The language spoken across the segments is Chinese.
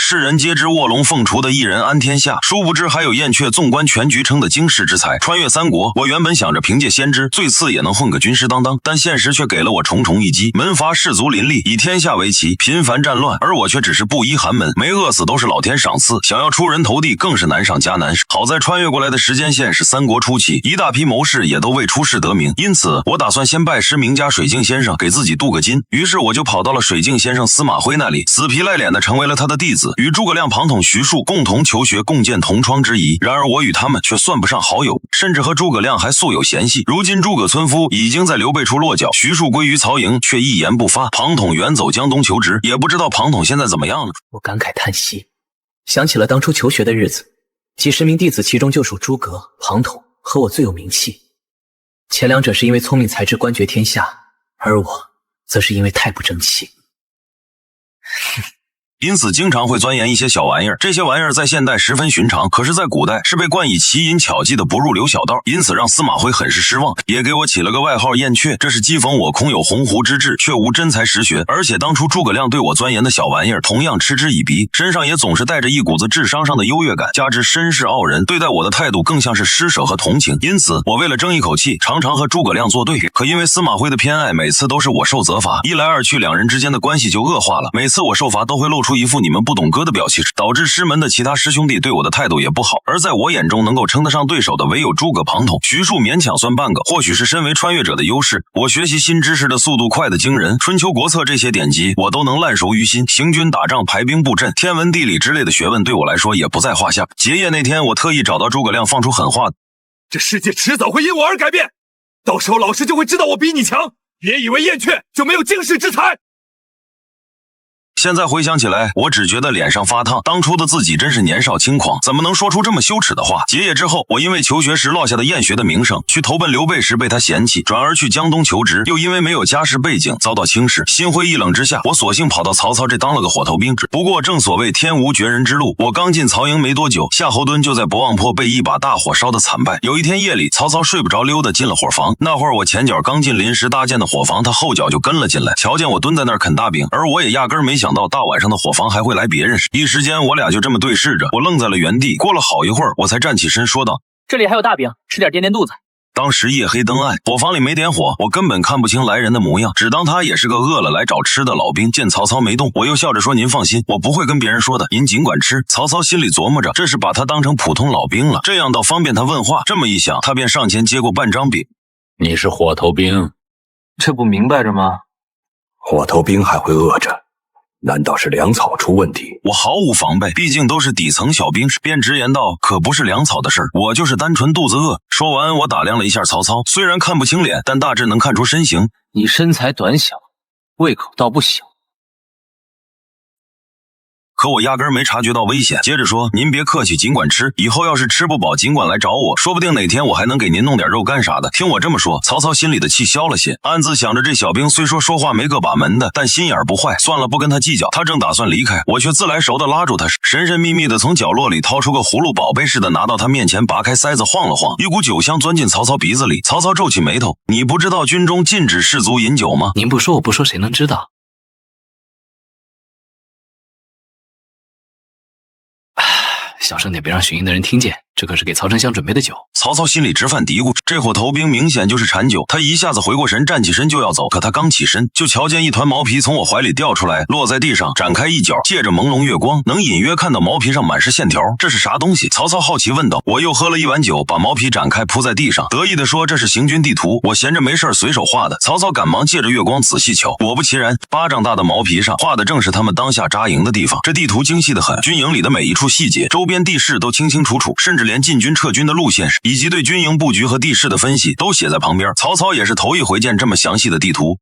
世人皆知卧龙凤雏的一人安天下，殊不知还有燕雀纵观全局称的惊世之才。穿越三国，我原本想着凭借先知，最次也能混个军师当当，但现实却给了我重重一击。门阀士族林立，以天下为旗，频繁战乱，而我却只是布衣寒门，没饿死都是老天赏赐，想要出人头地更是难上加难。好在穿越过来的时间线是三国初期，一大批谋士也都未出世得名，因此我打算先拜师名家水镜先生，给自己镀个金。于是我就跑到了水镜先生司马徽那里，死皮赖脸的成为了他的弟子，与诸葛亮、庞统、徐庶共同求学，共建同窗之谊。然而我与他们却算不上好友，甚至和诸葛亮还素有嫌隙。如今诸葛村夫已经在刘备处落脚，徐庶归于曹营，却一言不发。庞统远走江东求职，也不知道庞统现在怎么样了。我感慨叹息，想起了当初求学的日子，几十名弟子其中就属诸葛、庞统和我最有名气。前两者是因为聪明才智官绝天下，而我则是因为太不争气。因此经常会钻研一些小玩意儿，这些玩意儿在现代十分寻常，可是在古代是被冠以奇淫巧技的不入流小道，因此让司马徽很是失望，也给我起了个外号燕雀。这是讥讽我空有鸿鹄之志，却无真才实学，而且当初诸葛亮对我钻研的小玩意儿同样嗤之以鼻，身上也总是带着一股子智商上的优越感，加之身世傲人，对待我的态度更像是施舍和同情。因此我为了争一口气，常常和诸葛亮作对，可因为司马徽的偏爱，每次都是我受责罚，一来二去两人之间的关系就恶化了。每次我受罚都会露出一副你们不懂歌的表情，导致师门的其他师兄弟对我的态度也不好。而在我眼中能够称得上对手的唯有诸葛、庞统，徐庶勉强算半个。或许是身为穿越者的优势，我学习新知识的速度快得惊人，春秋国策这些典籍我都能烂熟于心，行军打仗、排兵布阵、天文地理之类的学问对我来说也不在话下。结业那天我特意找到诸葛亮，放出狠话：这世界迟早会因我而改变，到时候老师就会知道我比你强，别以为燕雀就没有经世之才。现在回想起来，我只觉得脸上发烫，当初的自己真是年少轻狂，怎么能说出这么羞耻的话。结业之后，我因为求学时落下的厌学的名声，去投奔刘备时被他嫌弃，转而去江东求职，又因为没有家世背景遭到轻视，心灰意冷之下，我索性跑到曹操这当了个火头兵。不过正所谓天无绝人之路，我刚进曹营没多久，夏侯惇就在博望坡被一把大火烧得惨败。有一天夜里，曹操睡不着溜的进了伙房，那会儿我前脚刚进临时搭建的伙房，他后脚就跟了进来，瞧见我蹲在那儿啃大饼，而我也压根没想到大晚上的伙房还会来别人，一时间我俩就这么对视着，我愣在了原地。过了好一会儿，我才站起身说道：这里还有大饼，吃点垫垫肚子。当时夜黑灯暗，伙房里没点火，我根本看不清来人的模样，只当他也是个饿了来找吃的老兵。见曹操没动，我又笑着说：您放心，我不会跟别人说的，您尽管吃。曹操心里琢磨着，这是把他当成普通老兵了，这样倒方便他问话。这么一想，他便上前接过半张饼。你是火头兵，这不明白着吗？火头兵还会饿着？难道是粮草出问题？我毫无防备，毕竟都是底层小兵，便直言道：可不是粮草的事儿，我就是单纯肚子饿。说完，我打量了一下曹操，虽然看不清脸，但大致能看出身形。你身材短小，胃口倒不小。可我压根没察觉到危险，接着说：您别客气，尽管吃，以后要是吃不饱尽管来找我，说不定哪天我还能给您弄点肉干啥的。听我这么说，曹操心里的气消了些，暗自想着这小兵虽说话没个把门的，但心眼不坏，算了，不跟他计较。他正打算离开，我却自来熟的拉住他，神神秘秘的从角落里掏出个葫芦，宝贝似的拿到他面前，拔开塞子晃了晃，一股酒香钻进曹操鼻子里。曹操皱起眉头：你不知道军中禁止士卒饮酒吗？您不说我不说，谁能知道？小声点，别让巡营的人听见，这可是给曹丞相准备的酒。曹操心里直犯嘀咕，这伙头兵明显就是馋酒。他一下子回过神，站起身就要走，可他刚起身，就瞧见一团毛皮从我怀里掉出来，落在地上，展开一角，借着朦胧月光，能隐约看到毛皮上满是线条。这是啥东西？曹操好奇问道。我又喝了一碗酒，把毛皮展开铺在地上，得意地说：这是行军地图，我闲着没事随手画的。曹操赶忙借着月光仔细瞧，果不其然，巴掌大的毛皮上画的正是他们当下扎营的地方。这地图精细得很，军营里的每一处细节，周边地势都清清楚楚，甚至连进军撤军的路线以及对军营布局和地势的分析都写在旁边。曹操也是头一回见这么详细的地图。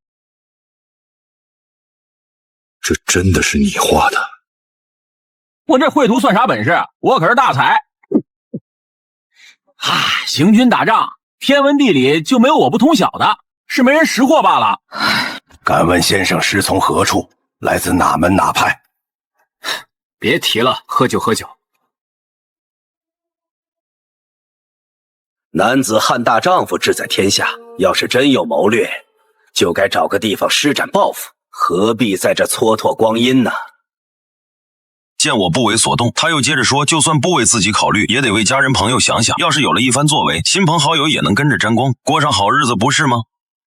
这真的是你画的？我这绘图算啥本事？我可是大才。行军打仗，天文地理就没有我不通晓的，是没人识货罢了。敢问先生师从何处，来自哪门哪派？别提了，喝酒喝酒。男子汉大丈夫志在天下，要是真有谋略，就该找个地方施展抱负，何必在这蹉跎光阴呢？见我不为所动，他又接着说，就算不为自己考虑，也得为家人朋友想想，要是有了一番作为，亲朋好友也能跟着沾光，过上好日子，不是吗？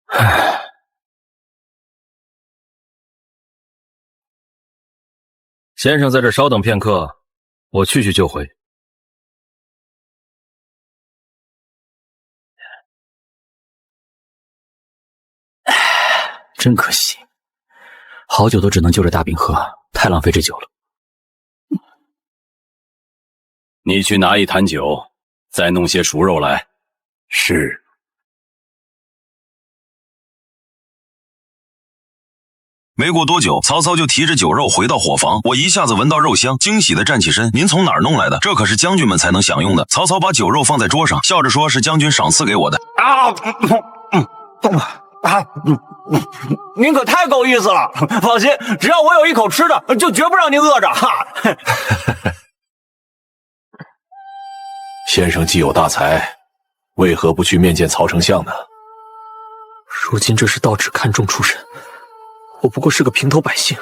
唉，先生在这稍等片刻，我去就回。真可惜，好酒都只能就着大饼喝，太浪费这酒了。你去拿一坛酒，再弄些熟肉来。是。没过多久，曹操就提着酒肉回到伙房，我一下子闻到肉香，惊喜地站起身。您从哪儿弄来的？这可是将军们才能享用的。曹操把酒肉放在桌上，笑着说，是将军赏赐给我的。您可太够意思了！放心，只要我有一口吃的，就绝不让您饿着。哈！先生既有大才，为何不去面见曹丞相呢？如今这是道旨看重出身，我不过是个平头百姓，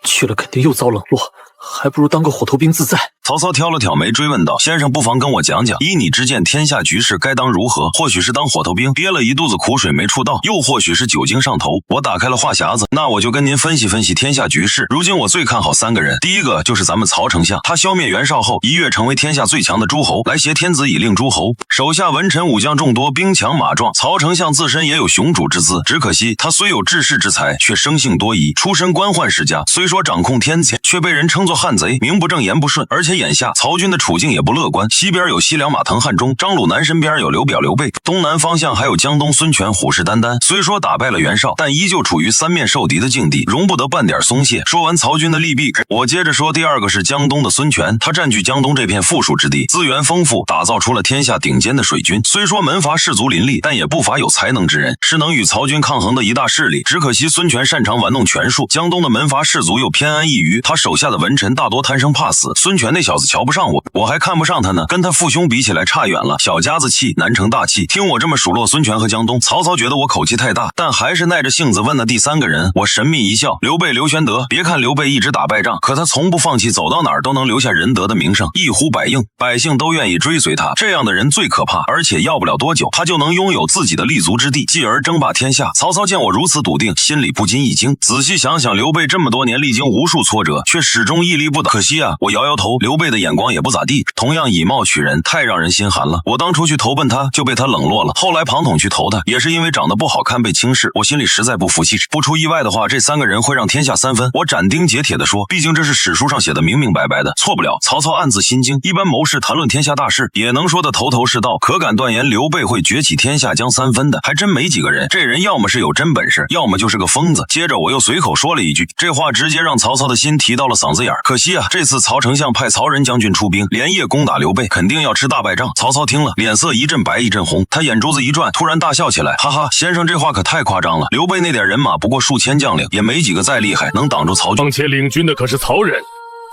去了肯定又遭冷落，还不如当个火头兵自在。曹操挑了挑眉，追问道：“先生不妨跟我讲讲，依你之见，天下局势该当如何？或许是当火头兵，憋了一肚子苦水没处倒，又或许是酒精上头。”我打开了话匣子，那我就跟您分析分析天下局势。如今我最看好3个人，第一个就是咱们曹丞相，他消灭袁绍后，一跃成为天下最强的诸侯，来挟天子以令诸侯，手下文臣武将众多，兵强马壮。曹丞相自身也有雄主之姿，只可惜他虽有治世之才，却生性多疑，出身官宦世家，虽说掌控天子，却被人称作汉贼，名不正言不顺。而且眼下曹军的处境也不乐观，西边有西凉马腾汉中，张鲁南身边有刘表刘备，东南方向还有江东孙权虎视眈眈。虽说打败了袁绍，但依旧处于三面受敌的境地，容不得半点松懈。说完曹军的利弊，我接着说第二个是江东的孙权，他占据江东这片富庶之地，资源丰富，打造出了天下顶尖的水军。虽说门阀士族林立，但也不乏有才能之人，是能与曹军抗衡的一大势力。只可惜孙权擅长玩弄权术，江东的门阀士族又偏安一隅，他手下的文臣大多贪生怕死。孙权那小子瞧不上我还看不上他呢，跟他父兄比起来差远了，小家子气难成大器。听我这么数落孙权和江东，曹操觉得我口气太大，但还是耐着性子问了第3个人。我神秘一笑，刘备刘玄德。别看刘备一直打败仗，可他从不放弃，走到哪儿都能留下仁德的名声，一呼百应，百姓都愿意追随他。这样的人最可怕，而且要不了多久，他就能拥有自己的立足之地，继而争霸天下。曹操见我如此笃定，心里不禁一惊。仔细想想，刘备这么多年历经无数挫折，却始终屹立不倒。可惜啊，我摇摇头，刘备的眼光也不咋地，同样以貌取人，太让人心寒了。我当初去投奔他，就被他冷落了，后来庞统去投他，也是因为长得不好看被轻视。我心里实在不服气，不出意外的话，这3个人会让天下3分。我斩钉截铁地说，毕竟这是史书上写的明明白白的，错不了。曹操暗自心惊，一般谋士谈论天下大事，也能说得头头是道，可敢断言刘备会崛起天下将3分的，还真没几个人。这人要么是有真本事，要么就是个疯子。接着我又随口说了一句，这话直接让曹操的心提到了嗓子眼儿。可惜啊，这次曹丞相派曹仁将军出兵，连夜攻打刘备，肯定要吃大败仗。曹操听了，脸色一阵白一阵红，他眼珠子一转，突然大笑起来，哈哈，先生这话可太夸张了。刘备那点人马不过数千将领，也没几个再厉害能挡住曹军。况且领军的可是曹仁，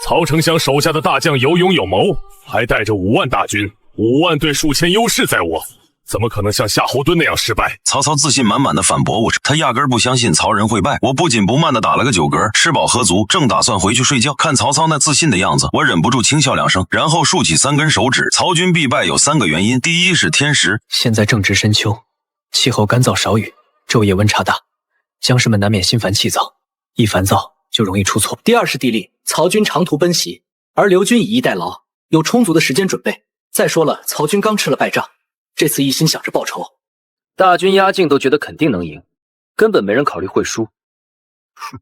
曹丞相手下的大将有勇有谋，还带着5万大军，5万对数千优势在我，怎么可能像夏侯惇那样失败？曹操自信满满的反驳我，他压根不相信曹仁会败。我不紧不慢的打了个酒嗝，吃饱喝足，正打算回去睡觉，看曹操那自信的样子，我忍不住轻笑2声，然后竖起3根手指。曹军必败有3个原因，第一是天时，现在正值深秋，气候干燥少雨，昼夜温差大，将士们难免心烦气躁，一烦躁就容易出错。第二是地利，曹军长途奔袭，而刘军以逸待劳，有充足的时间准备。再说了，曹军刚吃了败仗，这次一心想着报仇，大军压境都觉得肯定能赢，根本没人考虑会输。哼，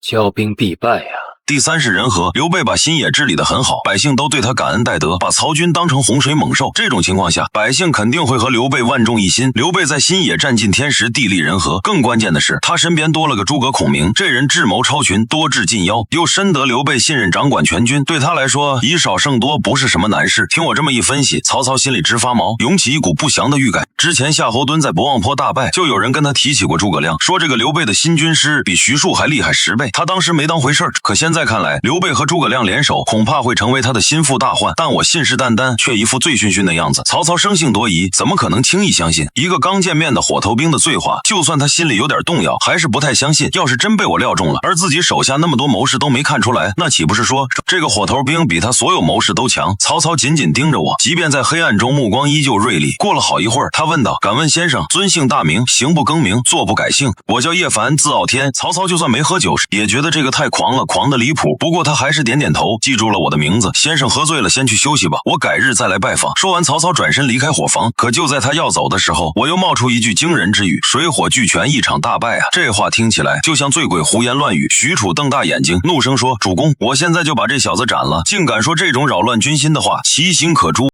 骄兵必败呀。第3是人和，刘备把新野治理得很好，百姓都对他感恩戴德，把曹军当成洪水猛兽。这种情况下，百姓肯定会和刘备万众一心。刘备在新野占尽天时地利人和，更关键的是他身边多了个诸葛孔明，这人智谋超群，多智近妖，又深得刘备信任，掌管全军，对他来说以少胜多不是什么难事。听我这么一分析，曹操心里直发毛，涌起一股不祥的预感。之前夏侯惇在博望坡大败，就有人跟他提起过诸葛亮，说这个刘备的新军师比徐庶还厉害10倍，他当时没当回事，可现在在看来，刘备和诸葛亮联手，恐怕会成为他的心腹大患。但我信誓旦旦，却一副醉醺醺的样子。曹操生性多疑，怎么可能轻易相信一个刚见面的火头兵的醉话？就算他心里有点动摇，还是不太相信。要是真被我料中了，而自己手下那么多谋士都没看出来，那岂不是说这个火头兵比他所有谋士都强？曹操紧紧盯着我，即便在黑暗中，目光依旧锐利。过了好一会儿，他问道：“敢问先生，尊姓大名？行不更名？坐不改姓？”我叫叶凡，字傲天。曹操就算没喝酒，也觉得这个太狂了，狂得离谱。不过他还是点点头，记住了我的名字。先生喝醉了，先去休息吧，我改日再来拜访。说完，曹操转身离开伙房。可就在他要走的时候，我又冒出一句惊人之语：“水火俱全，一场大败啊！”这话听起来就像醉鬼胡言乱语。许褚瞪大眼睛，怒声说：“主公，我现在就把这小子斩了！竟敢说这种扰乱军心的话，其刑可诛。”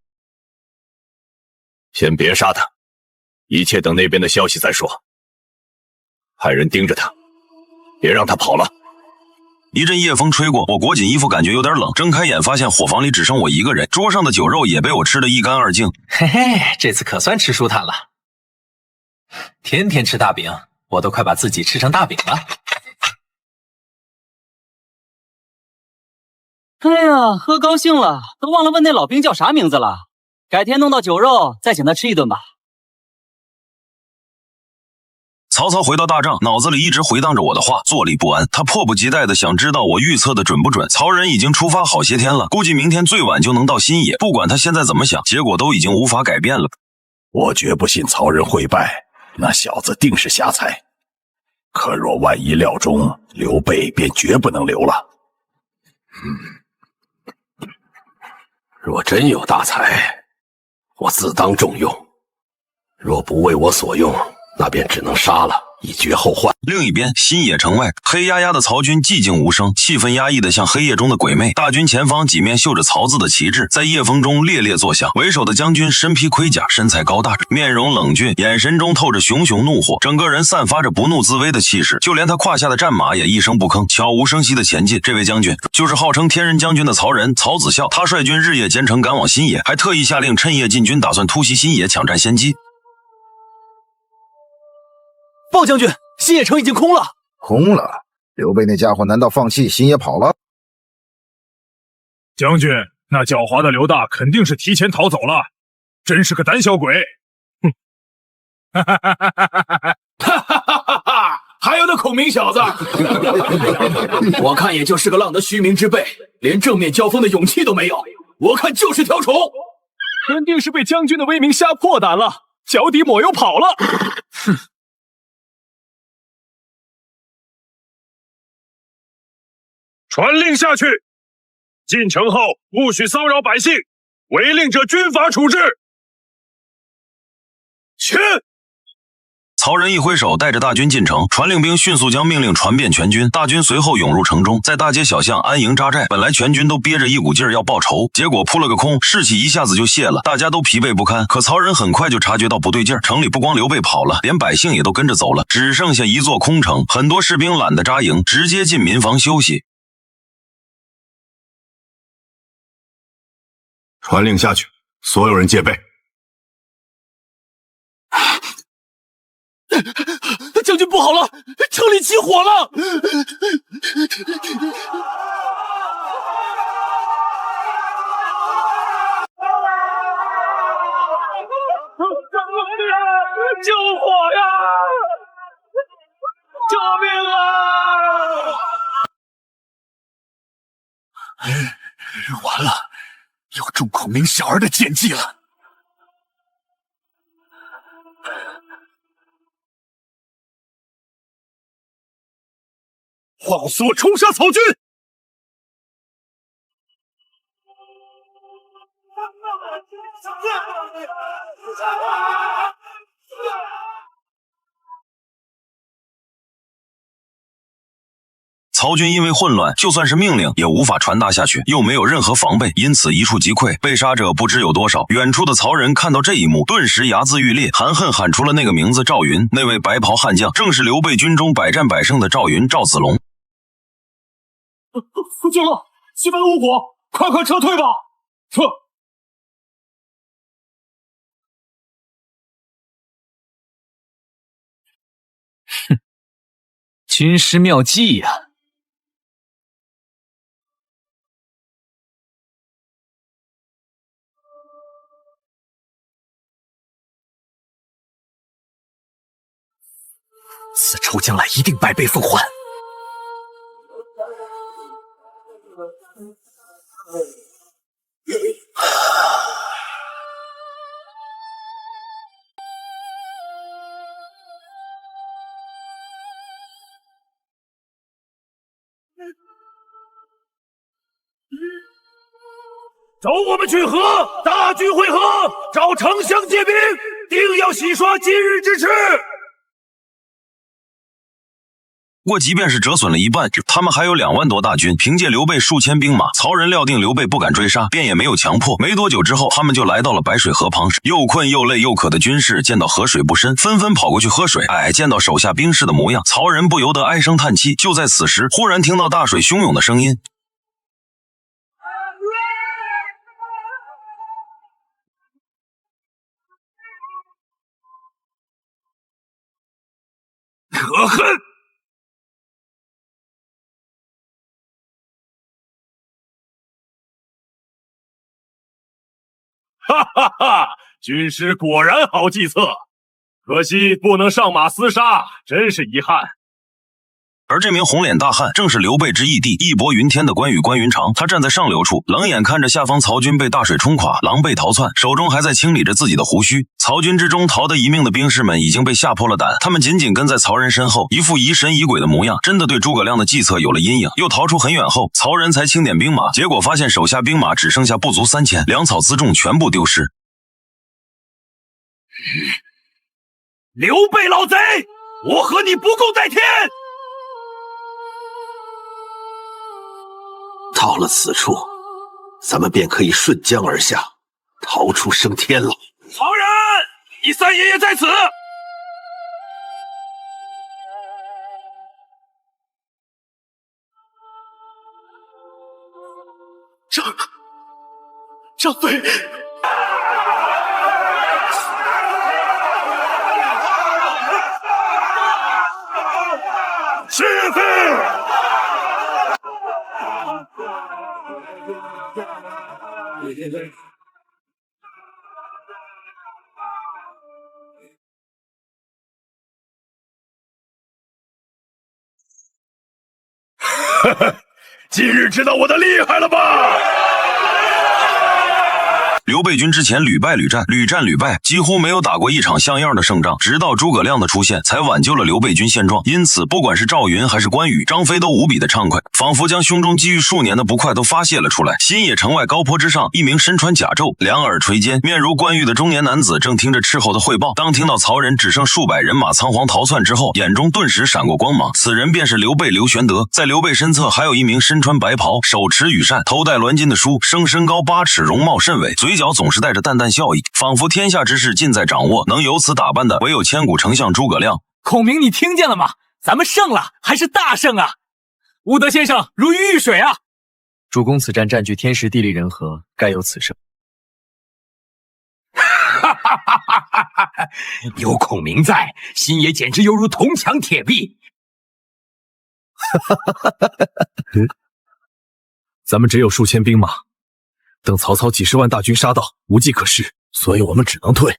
先别杀他，一切等那边的消息再说。派人盯着他，别让他跑了。一阵夜风吹过，我裹紧衣服，感觉有点冷。睁开眼，发现伙房里只剩我一个人，桌上的酒肉也被我吃得一干二净。嘿嘿，这次可算吃舒坦了。天天吃大饼，我都快把自己吃成大饼了。哎呀，喝高兴了，都忘了问那老兵叫啥名字了。改天弄到酒肉，再请他吃一顿吧。曹操回到大帐，脑子里一直回荡着我的话，坐立不安。他迫不及待地想知道我预测的准不准。曹仁已经出发好些天了，估计明天最晚就能到新野。不管他现在怎么想，结果都已经无法改变了。我绝不信曹仁会败，那小子定是瞎猜。可若万一料中，刘备便绝不能留了。若真有大才，我自当重用；若不为我所用，那便只能杀了，以绝后患。另一边，新野城外，黑压压的曹军寂静无声，气氛压抑得像黑夜中的鬼魅。大军前方几面绣着曹字的旗帜，在夜风中猎猎作响。为首的将军身披盔甲，身材高大，面容冷峻，眼神中透着熊熊怒火，整个人散发着不怒自威的气势。就连他胯下的战马也一声不吭，悄无声息地前进。这位将军就是号称天人将军的曹仁，曹子孝。他率军日夜兼程赶往新野，还特意下令趁夜进军，打算突袭新野，抢占先机。鲍将军，新野城已经空了。空了？刘备那家伙难道放弃新野跑了？将军，那狡猾的刘大肯定是提前逃走了，真是个胆小鬼。哼！哈哈哈哈哈哈！哈哈哈哈！还有那孔明小子，我看也就是个浪得虚名之辈，连正面交锋的勇气都没有。我看就是条虫，肯定是被将军的威名吓破胆了，脚底抹油跑了。哼！传令下去，进城后不许骚扰百姓，违令者军法处置。去！曹仁一挥手，带着大军进城，传令兵迅速将命令传遍全军。大军随后涌入城中，在大街小巷安营扎寨。本来全军都憋着一股劲儿要报仇，结果扑了个空，士气一下子就泄了，大家都疲惫不堪。可曹仁很快就察觉到不对劲儿，城里不光刘备跑了，连百姓也都跟着走了，只剩下一座空城。很多士兵懒得扎营，直接进民房休息。传令下去，所有人戒备。将军不好了，城里起火了！救火呀！救命啊！完了，要中孔明小儿的奸计了。放肆冲杀曹军！曹军因为混乱，就算是命令也无法传达下去，又没有任何防备，因此一触即溃，被杀者不知有多少。远处的曹仁看到这一幕，顿时睚眦欲裂，含恨喊出了那个名字：赵云。那位白袍悍将正是刘备军中百战百胜的赵云，赵子龙。不行了，西番无火，快撤退吧！撤！哼，军师妙计呀！此仇将来一定百倍奉还。走，我们去河，大军会合，召丞相借兵，定要洗刷今日之耻。不过即便是折损了一半，他们还有2万多大军，凭借刘备数千兵马，曹仁料定刘备不敢追杀，便也没有强迫。没多久之后，他们就来到了白水河旁，又困又累又渴的军士见到河水不深，纷纷跑过去喝水。见到手下兵士的模样，曹仁不由得唉声叹气。就在此时，忽然听到大水汹涌的声音。可恨！哈哈哈！军师果然好计策，可惜不能上马厮杀，真是遗憾。而这名红脸大汉正是刘备之义弟，义薄云天的关羽关云长。他站在上流处，冷眼看着下方曹军被大水冲垮，狼狈逃窜，手中还在清理着自己的胡须。曹军之中逃得一命的兵士们已经被吓破了胆，他们紧紧跟在曹仁身后，一副疑神疑鬼的模样，真的对诸葛亮的计策有了阴影。又逃出很远后，曹仁才清点兵马，结果发现手下兵马只剩下不足3000，粮草辎重全部丢失。刘备老贼，我和你不共戴天！到了此处，咱们便可以顺江而下，逃出升天了。曹仁，你三爷爷在此！张飞，是非。哈哈，今日知道我的厉害了吧？刘备军之前屡败屡战，屡战屡败，几乎没有打过一场像样的胜仗。直到诸葛亮的出现，才挽救了刘备军现状。因此，不管是赵云还是关羽、张飞都无比的畅快，仿佛将胸中积郁数年的不快都发泄了出来。新野城外高坡之上，一名身穿甲胄、两耳垂肩、面如冠玉的中年男子正听着斥候的汇报。当听到曹仁只剩数百人马仓皇逃窜之后，眼中顿时闪过光芒。此人便是刘备刘玄德。在刘备身侧还有一名身穿白袍、手持羽扇、头戴銮金的书生，身高8尺，容貌甚伟，嘴角总是带着淡淡笑意，仿佛天下之事尽在掌握，能由此打扮的唯有千古丞相诸葛亮。孔明，你听见了吗？咱们胜了，还是大胜啊！武德先生如鱼遇水啊！主公此战占据天时地利人和，该有此胜。有孔明在，新野简直犹如铜墙铁壁。咱们只有数千兵马，等曹操几10万大军杀到，无计可施，所以我们只能退。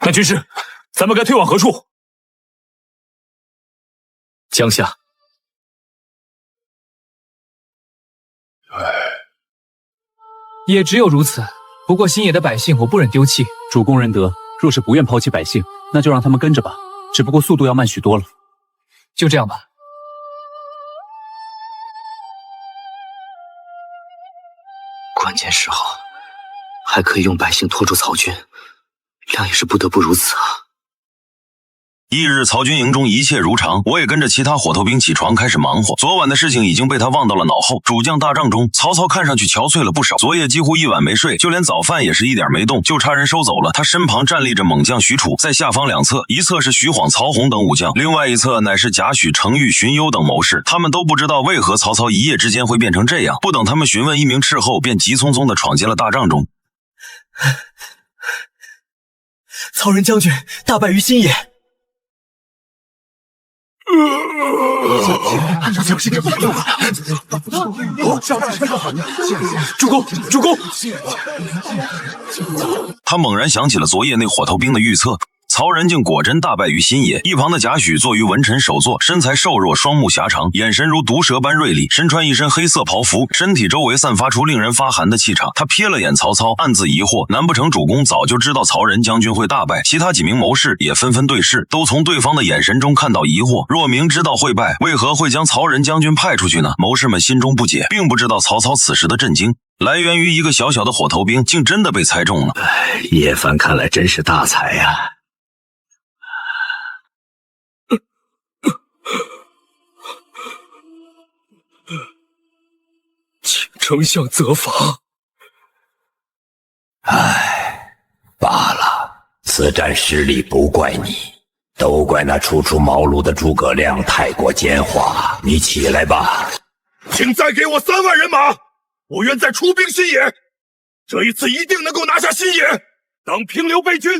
那军师，咱们该退往何处？江夏。也只有如此。不过新野的百姓我不忍丢弃。主公仁德，若是不愿抛弃百姓，那就让他们跟着吧，只不过速度要慢许多了。就这样吧。关键时候还可以用百姓拖住曹军，亮也是不得不如此啊。翌日，曹军营中一切如常，我也跟着其他火头兵起床开始忙活。昨晚的事情已经被他忘到了脑后。主将大帐中，曹操看上去憔悴了不少，昨夜几乎一晚没睡，就连早饭也是一点没动，就差人收走了。他身旁站立着猛将许褚，在下方两侧，一侧是徐晃、曹洪等武将，另外一侧乃是贾诩、程昱、荀攸等谋士。他们都不知道为何曹操一夜之间会变成这样。不等他们询问一名斥候，便急匆匆地闯进了大帐中。曹仁将军大败于新野。主公，他猛然想起了昨夜那火头兵的预测。曹仁竟果真大败于新野。一旁的贾诩坐于文臣首座，身材瘦弱，双目狭长，眼神如毒蛇般锐利，身穿一身黑色袍服，身体周围散发出令人发寒的气场。他瞥了眼曹操，暗自疑惑，难不成主公早就知道曹仁将军会大败？其他几名谋士也纷纷对视，都从对方的眼神中看到疑惑。若明知道会败，为何会将曹仁将军派出去呢？谋士们心中不解，并不知道曹操此时的震惊来源于一个小小的火头兵竟真的被猜中了。叶凡看来真是大才呀！请丞相责罚。罢了，此战失利不怪你，都怪那初出茅庐的诸葛亮太过奸猾。你起来吧。请再给我3万人马，我愿再出兵新野，这一次一定能够拿下新野，当平刘备军。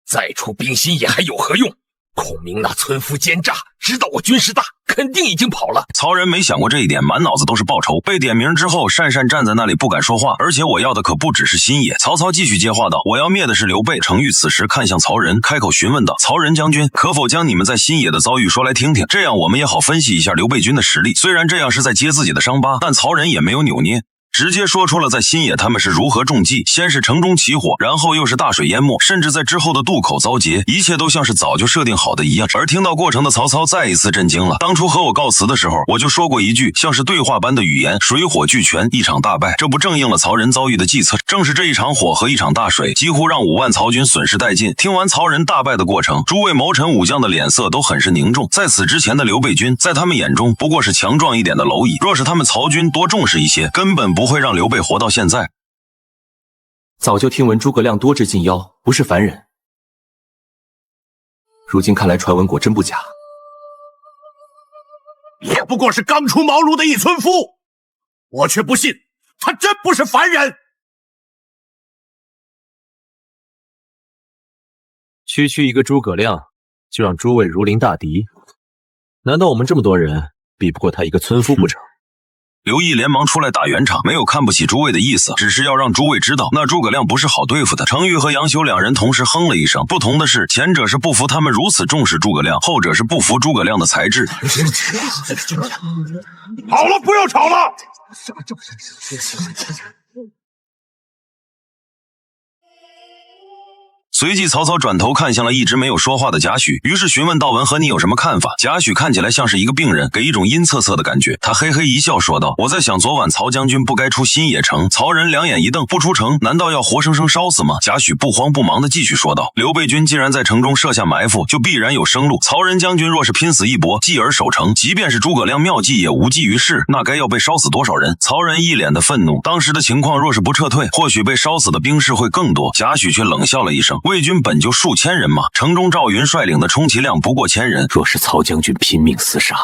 再出兵新野还有何用？孔明那村夫奸诈，知道我军势大，肯定已经跑了。曹仁没想过这一点，满脑子都是报仇。被点名之后，讪讪站在那里不敢说话。而且我要的可不只是新野。曹操继续接话道：“我要灭的是刘备。”程昱此时看向曹仁，开口询问道：“曹仁将军，可否将你们在新野的遭遇说来听听？这样我们也好分析一下刘备军的实力。”虽然这样是在揭自己的伤疤，但曹仁也没有扭捏。直接说出了在新野他们是如何中计，先是城中起火，然后又是大水淹没，甚至在之后的渡口遭劫，一切都像是早就设定好的一样。而听到过程的曹操再一次震惊了。当初和我告辞的时候，我就说过一句像是对话般的语言，水火俱全，一场大败，这不正应了曹仁遭遇的计策。正是这一场火和一场大水，几乎让5万曹军损失殆尽。听完曹仁大败的过程，诸位谋臣武将的脸色都很是凝重。在此之前的刘备军，在他们眼中不过是强壮一点的蝼蚁，若是他们曹军多重视一些，根本不会让刘备活到现在。早就听闻诸葛亮多智近妖，不是凡人。如今看来传闻果真不假。也不过是刚出茅庐的一村夫，我却不信他真不是凡人。区区一个诸葛亮，就让诸位如临大敌，难道我们这么多人比不过他一个村夫不成？刘毅连忙出来打圆场，没有看不起诸位的意思，只是要让诸位知道，那诸葛亮不是好对付的。程昱和杨修两人同时哼了一声，不同的是，前者是不服他们如此重视诸葛亮，后者是不服诸葛亮的才智。好了，不要吵了。随即曹操转头看向了一直没有说话的贾诩，于是询问道：“文和你有什么看法？”贾诩看起来像是一个病人，给一种阴恻恻的感觉。他嘿嘿一笑说道：“我在想昨晚曹将军不该出新野城。”曹仁两眼一瞪，不出城难道要活生生烧死吗？贾诩不慌不忙地继续说道：“刘备军既然在城中设下埋伏，就必然有生路。曹仁将军若是拼死一搏，继而守城，即便是诸葛亮妙计也无济于事，那该要被烧死多少人？”曹仁一脸的愤怒，当时的情况若是不撤退，或许被烧死的兵士会更多。贾诩却冷笑了一声：“魏军本就数千人马，城中赵云率领的充其量不过1000人，若是曹将军拼命厮杀，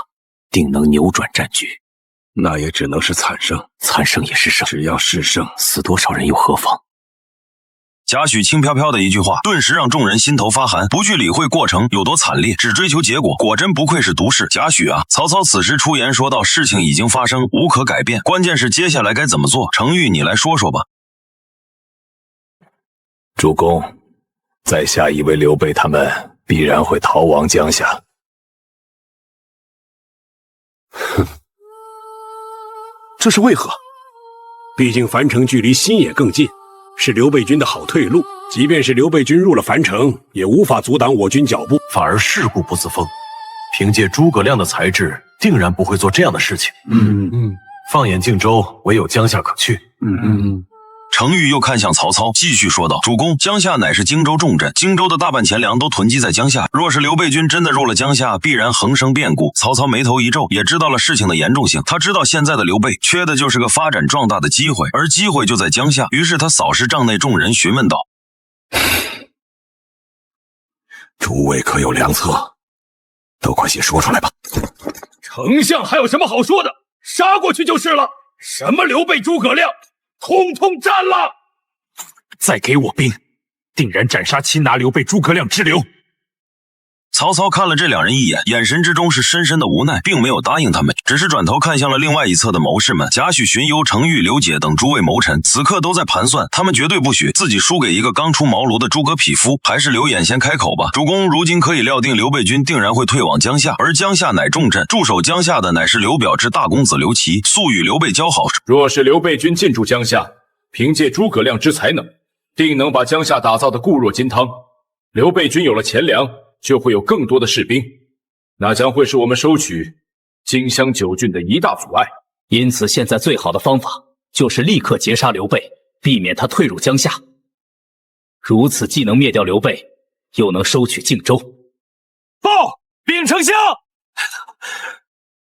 定能扭转战局。那也只能是惨胜，惨胜也是胜，只要是胜，死多少人又何妨？”贾诩轻飘飘的一句话，顿时让众人心头发寒，不去理会过程有多惨烈，只追求结果。果真不愧是毒士贾诩啊！曹操此时出言说道：“事情已经发生，无可改变，关键是接下来该怎么做。”程昱，你来说说吧。主公，在下以为刘备他们必然会逃亡江夏。哼，这是为何？毕竟樊城距离新野更近，是刘备军的好退路。即便是刘备军入了樊城，也无法阻挡我军脚步。反而事故不自封，凭借诸葛亮的才智，定然不会做这样的事情。放眼荆州，唯有江夏可去。程昱又看向曹操，继续说道：“主公，江夏乃是荆州重镇，荆州的大半钱粮都囤积在江夏。若是刘备军真的入了江夏，必然横生变故。”曹操眉头一皱，也知道了事情的严重性。他知道现在的刘备缺的就是个发展壮大的机会，而机会就在江夏。于是他扫视帐内众人，询问道：“诸位可有良策？都快些说出来吧。”丞相还有什么好说的？杀过去就是了。什么刘备、诸葛亮，通通占了！再给我兵，定然斩杀擒拿刘备、诸葛亮之流。曹操看了这两人一眼，眼神之中是深深的无奈，并没有答应他们，只是转头看向了另外一侧的谋士们。贾诩、荀攸、程昱、刘解等诸位谋臣此刻都在盘算，他们绝对不许自己输给一个刚出茅庐的诸葛匹夫。还是刘演先开口吧。主公如今可以料定刘备军定然会退往江夏，而江夏乃重镇，驻守江夏的乃是刘表之大公子刘琦，素与刘备交好。若是刘备军进驻江夏，凭借诸葛亮之才能，定能把江夏打造的固若金汤。刘备军有了钱粮，就会有更多的士兵，那将会是我们收取荆襄9郡的一大阻碍。因此现在最好的方法就是立刻截杀刘备，避免他退入江夏。如此既能灭掉刘备，又能收取荆州。报，禀丞相，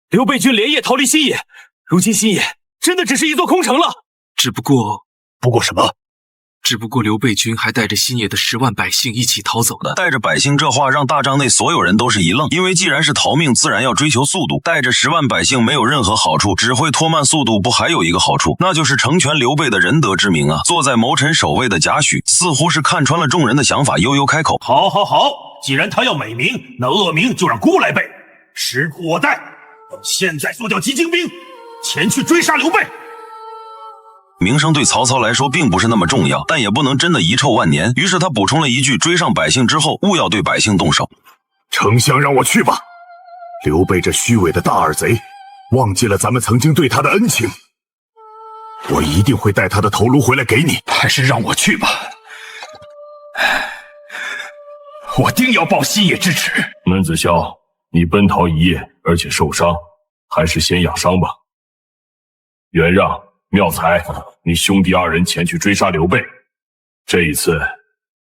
刘备军连夜逃离新野，如今新野真的只是一座空城了。只不过什么？只不过刘备军还带着新野的10万百姓一起逃走的。带着百姓这话让大帐内所有人都是一愣，因为既然是逃命，自然要追求速度，带着10万百姓没有任何好处，只会拖慢速度。不还有一个好处，那就是成全刘备的仁德之名啊！坐在谋臣首位的贾诩似乎是看穿了众人的想法，悠悠开口：好，既然他要美名，那恶名就让孤来背，时苦我待。现在做掉急精兵，前去追杀刘备。名声对曹操来说并不是那么重要，但也不能真的遗臭万年。于是他补充了一句：追上百姓之后，勿要对百姓动手。丞相让我去吧。刘备这虚伪的大耳贼，忘记了咱们曾经对他的恩情。我一定会带他的头颅回来给你。还是让我去吧，我定要报西野之耻。门子孝，你奔逃一夜，而且受伤，还是先养伤吧。袁让、妙才，你兄弟2人前去追杀刘备，这一次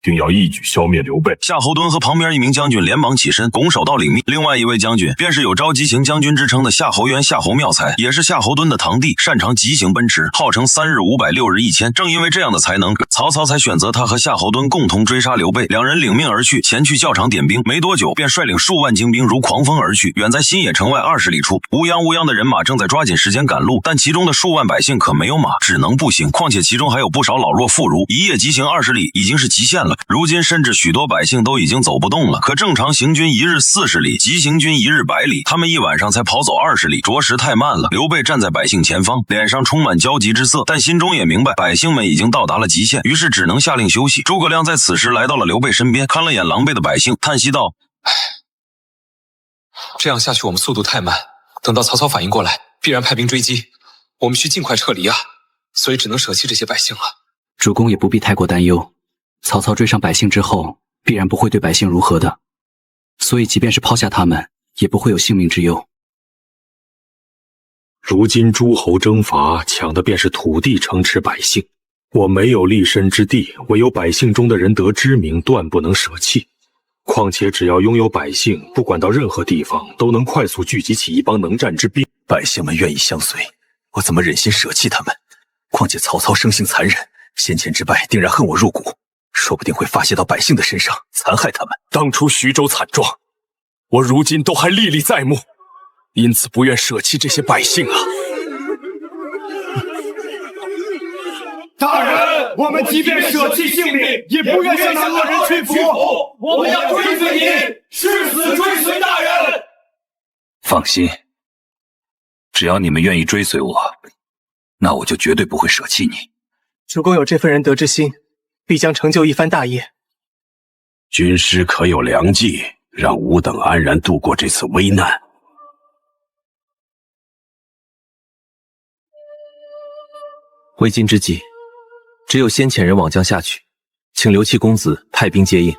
定要一举消灭刘备。夏侯惇和旁边一名将军连忙起身拱手道领命。另外一位将军便是有招急行将军之称的夏侯渊、夏侯妙才，也是夏侯惇的堂弟，擅长急行奔驰，号称3日500，6日1000。正因为这样的才能，曹操才选择他和夏侯惇共同追杀刘备。两人领命而去，前去教场点兵，没多久便率领数万精兵如狂风而去。远在新野城外20里处，乌泱的人马正在抓紧时间赶路，但其中的数万百姓可没有马，只能步行，况且其中还有不少老弱妇孺。一夜急行20里已经是极限了，如今甚至许多百姓都已经走不动了。可正常行军1日40里，急行军1日100里，他们一晚上才跑走20里，着实太慢了。刘备站在百姓前方，脸上充满焦急之色，但心中也明白百姓们已经到达了极限，于是只能下令休息。诸葛亮在此时来到了刘备身边，看了眼狼狈的百姓，叹息道：这样下去我们速度太慢，等到曹操反应过来，必然派兵追击，我们需尽快撤离啊，所以只能舍弃这些百姓了。主公也不必太过担忧，曹操追上百姓之后，必然不会对百姓如何的，所以即便是抛下他们，也不会有性命之忧。如今诸侯征伐，抢的便是土地、城池、百姓。我没有立身之地，唯有百姓中的仁德之名，断不能舍弃。况且只要拥有百姓，不管到任何地方，都能快速聚集起一帮能战之兵。百姓们愿意相随，我怎么忍心舍弃他们？况且曹操生性残忍，先前之败定然恨我入骨，说不定会发泄到百姓的身上，残害他们。当初徐州惨状，我如今都还历历在目，因此不愿舍弃这些百姓啊。大人，我们即便舍弃性命，也不愿向那恶人屈服。我们要追随您，誓死追随大人。放心，只要你们愿意追随我，那我就绝对不会舍弃你。主公有这份仁德之心，必将成就一番大业。军师可有良计，让吾等安然度过这次危难？为今之计，只有先遣人往江夏去，请刘琦公子派兵接应。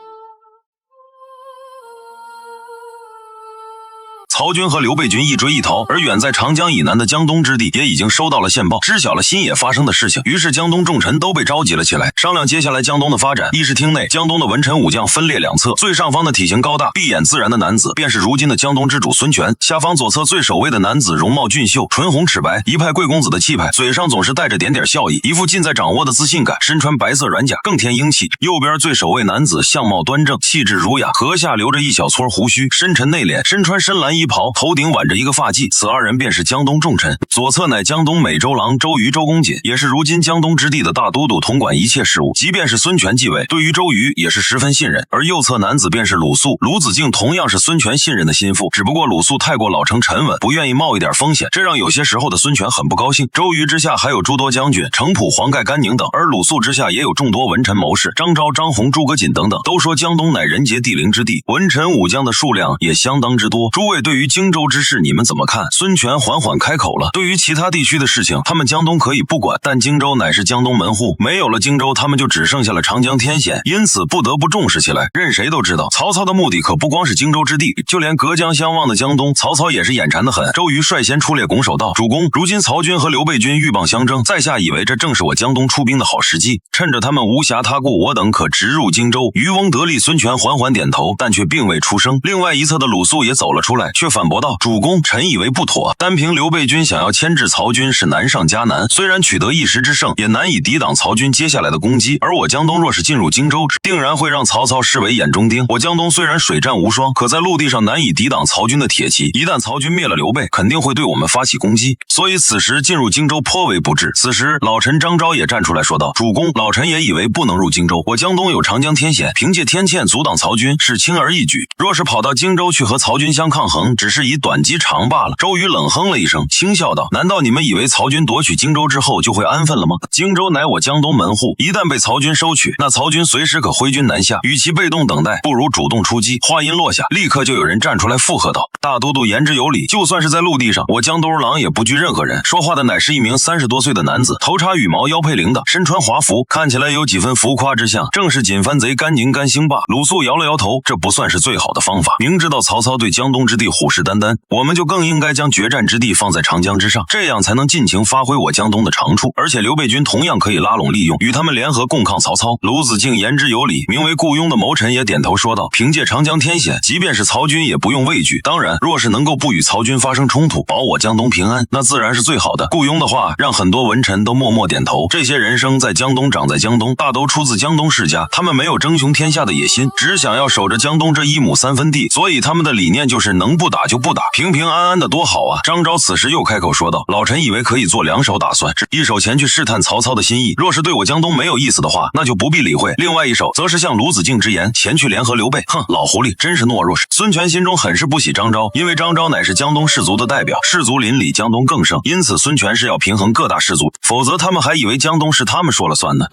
曹军和刘备军一追一逃，而远在长江以南的江东之地也已经收到了线报，知晓了新野发生的事情。于是江东重臣都被召集了起来，商量接下来江东的发展。议事厅内，江东的文臣武将分列两侧，最上方的体型高大、闭眼自然的男子，便是如今的江东之主孙权；下方左侧最首位的男子，容貌俊秀，唇红齿白，一派贵公子的气派，嘴上总是带着点点笑意，一副尽在掌握的自信感，身穿白色软甲，更添英气。右边最首位男子相貌端正，气质儒雅，颌下留着一小撮胡须，深沉内敛，身穿深蓝衣衣袍，头顶挽着一个发髻，此二人便是江东重臣。左侧乃江东美州郎周瑜周公瑾，也是如今江东之地的大都督，统管一切事务。即便是孙权继位，对于周瑜也是十分信任。而右侧男子便是鲁肃，鲁子敬同样是孙权信任的心腹，只不过鲁肃太过老成沉稳，不愿意冒一点风险，这让有些时候的孙权很不高兴。周瑜之下还有诸多将军、程普、黄盖、甘宁等，而鲁肃之下也有众多文臣谋士，张昭、张宏、诸葛瑾等等。都说江东乃人杰地灵之地，文臣武将的数量也相当之多。诸位对于荆州之事你们怎么看？孙权缓缓开口了，对于其他地区的事情，他们江东可以不管，但荆州乃是江东门户，没有了荆州，他们就只剩下了长江天险，因此不得不重视起来。任谁都知道，曹操的目的可不光是荆州之地，就连隔江相望的江东，曹操也是眼馋得很。周瑜率先出列拱手道：“主公，如今曹军和刘备军鹬蚌相争，在下以为这正是我江东出兵的好时机，趁着他们无暇他顾，我等可直入荆州，渔翁得利。”孙权缓缓点头，但却并未出声。另外一侧的鲁肃也走了出来，却反驳道：“主公，臣以为不妥。单凭刘备军想要牵制曹军是难上加难，虽然取得一时之胜，也难以抵挡曹军接下来的攻击。而我江东若是进入荆州，定然会让曹操视为眼中钉。我江东虽然水战无双，可在陆地上难以抵挡曹军的铁骑。一旦曹军灭了刘备，肯定会对我们发起攻击。所以此时进入荆州颇为不智。”此时老臣张昭也站出来说道：“主公，老臣也以为不能入荆州。我江东有长江天险，凭借天堑阻挡曹军是轻而易举。若是跑到荆州去和曹军相抗衡，只是以短击长罢了。”周瑜冷哼了一声，轻笑道：“难道你们以为曹军夺取荆州之后就会安分了吗？荆州乃我江东门户，一旦被曹军收取，那曹军随时可挥军南下，与其被动等待，不如主动出击。”话音落下，立刻就有人站出来附和道：“大都督言之有理，就算是在陆地上，我江东郎也不惧任何人。”说话的乃是一名30多岁的男子，头插羽毛，腰佩铃铛，身穿华服，看起来有几分浮夸之相，正是锦帆贼甘宁甘兴霸。鲁肃摇了摇头，这不算是最好的方法。明知道曹操对江东之地虎视眈眈，我们就更应该将决战之地放在长江之上，这样才能尽情发挥我江东的长处。而且刘备军同样可以拉拢利用，与他们联合共抗曹操。鲁子敬言之有理，名为顾雍的谋臣也点头说道：“凭借长江天险，即便是曹军也不用畏惧。当然，若是能够不与曹军发生冲突，保我江东平安，那自然是最好的。”顾雍的话让很多文臣都默默点头。这些人生在江东，长在江东，大都出自江东世家，他们没有争雄天下的野心，只想要守着江东这1亩3分地，所以他们的理念就是能不打就不打，平平安安的多好啊。张昭此时又开口说道：“老臣以为可以做2手打算，一手前去试探曹操的心意，若是对我江东没有意思的话，那就不必理会；另外一手则是像鲁子敬之言，前去联合刘备。”哼，老狐狸真是懦弱。孙权心中很是不喜张昭，因为张昭乃是江东士族的代表，士族邻里，江东更盛，因此孙权是要平衡各大士族，否则他们还以为江东是他们说了算呢。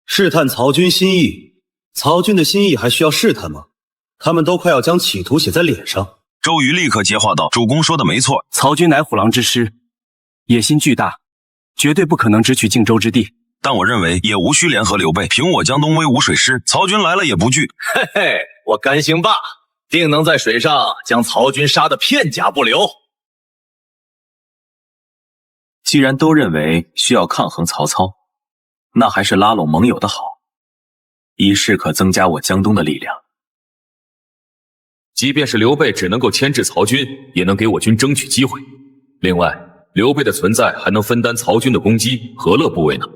试探曹军心意，曹军的心意还需要试探吗？他们都快要将企图写在脸上。周瑜立刻接话道：“主公说的没错，曹军乃虎狼之师，野心巨大，绝对不可能只取荆州之地。但我认为也无需联合刘备，凭我江东威武水师，曹军来了也不惧。”嘿嘿，我甘兴霸定能在水上将曹军杀得片甲不留。既然都认为需要抗衡曹操，那还是拉拢盟友的好，一是可增加我江东的力量。即便是刘备只能够牵制曹军，也能给我军争取机会。另外，刘备的存在还能分担曹军的攻击，何乐不为呢？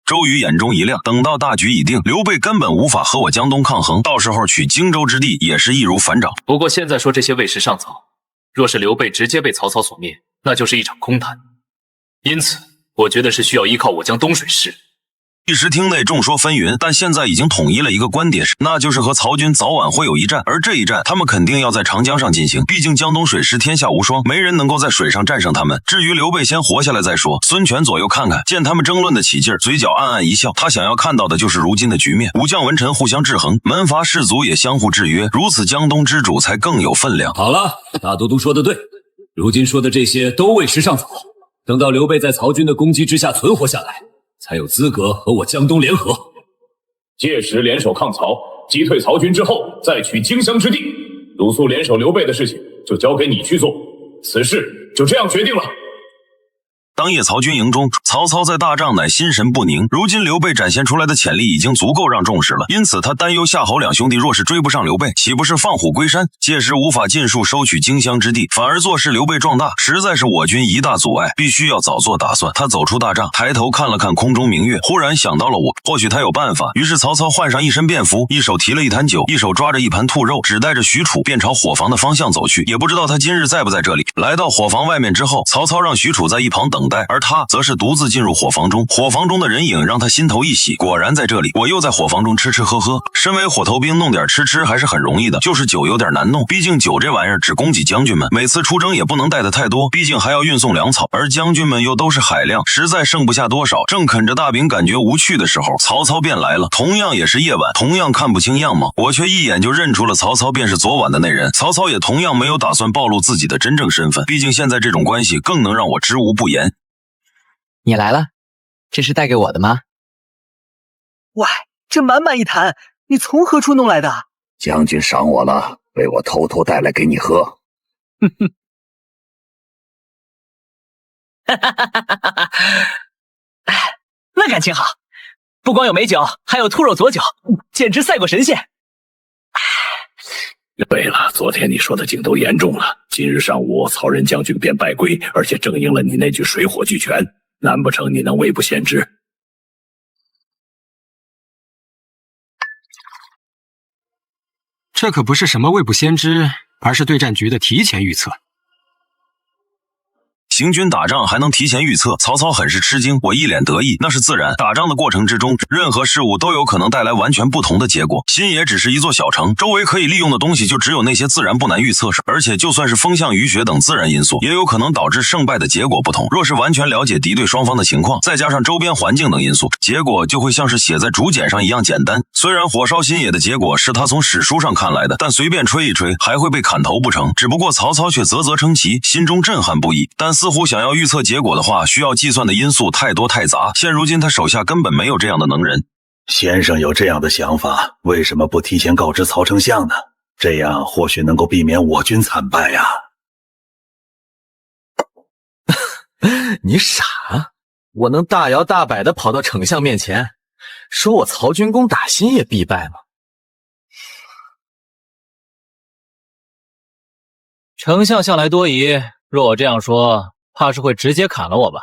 周瑜眼中一亮，等到大局已定，刘备根本无法和我江东抗衡，到时候取荆州之地也是易如反掌。不过现在说这些为时尚早，若是刘备直接被曹操所灭，那就是一场空谈。因此，我觉得是需要依靠我江东水师。一时厅内众说纷纭，但现在已经统一了一个观点，那就是和曹军早晚会有一战，而这一战他们肯定要在长江上进行，毕竟江东水师天下无双，没人能够在水上战胜他们。至于刘备先活下来再说。孙权左右看看，见他们争论的起劲，嘴角暗暗一笑，他想要看到的就是如今的局面，武将文臣互相制衡，门阀士族也相互制约，如此江东之主才更有分量。好了，大都督说的对，如今说的这些都为时尚早，等到刘备在曹军的攻击之下存活下来，才有资格和我江东联合。届时联手抗曹，击退曹军之后，再取荆襄之地。鲁肃联手刘备的事情就交给你去做，此事就这样决定了。当夜曹军营中，曹操在大帐乃心神不宁。如今刘备展现出来的潜力已经足够让重视了，因此他担忧夏侯两兄弟若是追不上刘备，岂不是放虎归山？届时无法尽数收取荆襄之地，反而坐视刘备壮大，实在是我军一大阻碍，必须要早做打算。他走出大帐，抬头看了看空中明月，忽然想到了我，或许他有办法。于是曹操换上一身便服，一手提了一坛酒，一手抓着一盘兔肉，只带着许褚便朝伙房的方向走去。也不知道他今日在不在这里。来到伙房外面之后，曹操让许褚在一旁等待，而他则是独自进入伙房中。伙房中的人影让他心头一喜，果然在这里。我又在伙房中吃吃喝喝。身为火头兵，弄点吃还是很容易的，就是酒有点难弄。毕竟酒这玩意儿只供给将军们，每次出征也不能带的太多，毕竟还要运送粮草，而将军们又都是海量，实在剩不下多少。正啃着大饼感觉无趣的时候，曹操便来了。同样也是夜晚，同样看不清样貌，我却一眼就认出了曹操便是昨晚的那人。曹操也同样没有打算暴露自己的真正身份，毕竟现在这种关系更能让我知无不言。你来了，这是带给我的吗？喂，这满满一坛，你从何处弄来的？将军赏我了，被我偷偷带来给你喝。哼哼。那感情好，不光有美酒，还有兔肉佐酒，简直赛过神仙。对了，昨天你说的景都言重了，今日上午曹仁将军便败归，而且正应了你那句水火俱全，难不成你能未卜先知？这可不是什么未卜先知，而是对战局的提前预测。行军打仗还能提前预测，曹操很是吃惊，我一脸得意。那是自然，打仗的过程之中，任何事物都有可能带来完全不同的结果。新野只是一座小城，周围可以利用的东西就只有那些自然不难预测，而且就算是风向雨雪等自然因素，也有可能导致胜败的结果不同。若是完全了解敌对双方的情况，再加上周边环境等因素，结果就会像是写在竹简上一样简单。虽然火烧新野的结果是他从史书上看来的，但随便吹一吹还会被砍头不成。只不过曹操却啧啧称奇，心中震撼不已，但似乎想要预测结果的话，需要计算的因素太多太杂，现如今他手下根本没有这样的能人。先生有这样的想法，为什么不提前告知曹丞相呢？这样或许能够避免我军惨败呀。你傻啊？我能大摇大摆地跑到丞相面前，说我曹军攻打新野必败吗？丞相向来多疑，若我这样说，怕是会直接砍了我吧。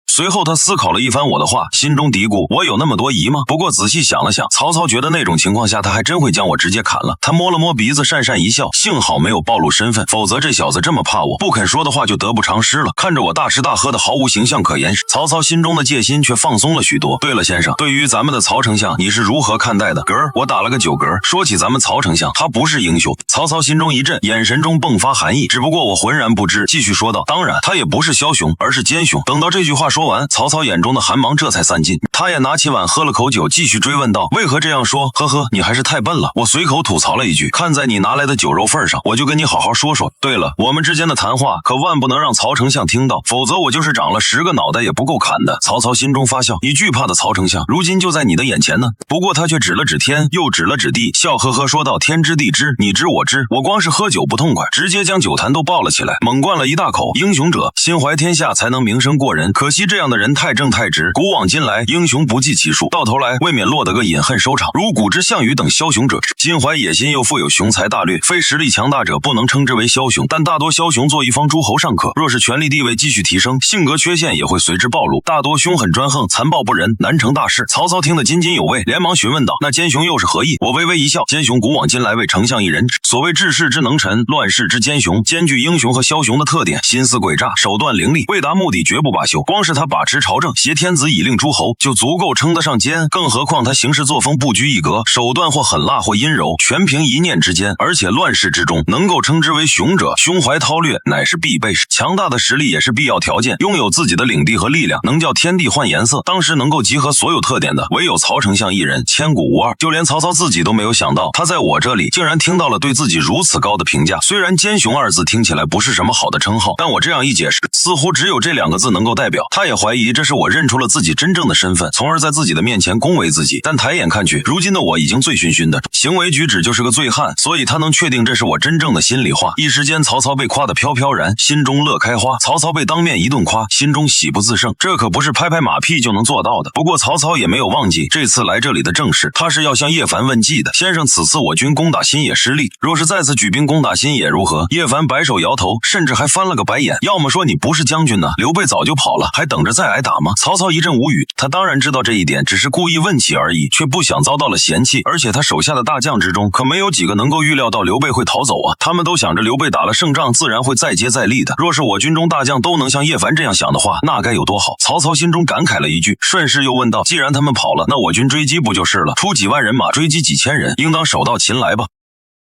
随后他思考了一番我的话，心中嘀咕，我有那么多疑吗？不过仔细想了想，曹操觉得那种情况下他还真会将我直接砍了。他摸了摸鼻子，讪讪一笑，幸好没有暴露身份，否则这小子这么怕我，不肯说的话就得不偿失了。看着我大吃大喝的毫无形象可言，曹操心中的戒心却放松了许多。对了，先生，对于咱们的曹丞相，你是如何看待的？嗝，我打了个酒嗝。说起咱们曹丞相，他不是英雄。曹操心中一震，眼神中迸发寒意，只不过我浑然不知，继续说道，当然他也不是枭雄，而是奸雄。等到这句话说完，曹操眼中的寒芒这才散尽，他也拿起碗喝了口酒，继续追问道，为何这样说？呵呵，你还是太笨了。我随口吐槽了一句，看在你拿来的酒肉份上，我就跟你好好说说。对了，我们之间的谈话可万不能让曹丞相听到，否则我就是长了10个脑袋也不够砍的。曹操心中发笑，你惧怕的曹丞相如今就在你的眼前呢。不过他却指了指天，又指了指地，笑呵呵说道，天知地知，你知我知。我光是喝酒不痛快，直接将酒坛都抱了起来，猛灌了一大口。英雄者心怀天下，才能名声过人，可惜这样的人太正太直，古往今来英雄不计其数，到头来未免落得个饮恨收场。如古之项羽等枭雄者，心怀野心又富有雄才大略，非实力强大者不能称之为枭雄，但大多枭雄做一方诸侯尚可，若是权力地位继续提升，性格缺陷也会随之暴露，大多凶狠专横，残暴不仁，难成大事。曹操听得津津有味，连忙询问道，那奸雄又是何意？我微微一笑，奸雄古往今来为丞相一人，所谓治世之能臣，乱世之奸雄，兼具英雄和枭雄的特点，心思诡诈，手段凌厉，为达目的绝不罢休。光是他把持朝政，挟天子以令诸侯，就足够称得上奸，更何况他行事作风不拘一格，手段或狠辣或阴柔，全凭一念之间，而且乱世之中能够称之为雄者，胸怀韬略乃是必备。强大的实力也是必要条件，拥有自己的领地和力量，能叫天地换颜色。当时能够集合所有特点的，唯有曹丞相一人，千古无二。就连曹操自己都没有想到，他在我这里竟然听到了对自己如此高的评价。虽然奸雄二字听起来不是什么好的称号，但我这样一解释，似乎只有这2个字能够代表。他也怀疑这是我认出了自己真正的身份。分，从而在自己的面前恭维自己。但抬眼看去，如今的我已经醉醺醺的，行为举止就是个醉汉，所以他能确定这是我真正的心里话。一时间，曹操被夸得飘飘然，心中乐开花；曹操被当面一顿夸，心中喜不自胜。这可不是拍拍马屁就能做到的。不过曹操也没有忘记这次来这里的正事，他是要向叶凡问计的。先生，此次我军攻打新野失利，若是再次举兵攻打新野如何？叶凡摆手摇头，甚至还翻了个白眼。要么说你不是将军呢，刘备早就跑了，还等着再挨打吗？曹操一阵无语，他当然知道这一点，只是故意问起而已，却不想遭到了嫌弃。而且他手下的大将之中，可没有几个能够预料到刘备会逃走啊。他们都想着刘备打了胜仗，自然会再接再厉的。若是我军中大将都能像叶凡这样想的话，那该有多好。曹操心中感慨了一句，顺势又问道，既然他们跑了，那我军追击不就是了？出几万人马追击几千人，应当手到擒来吧。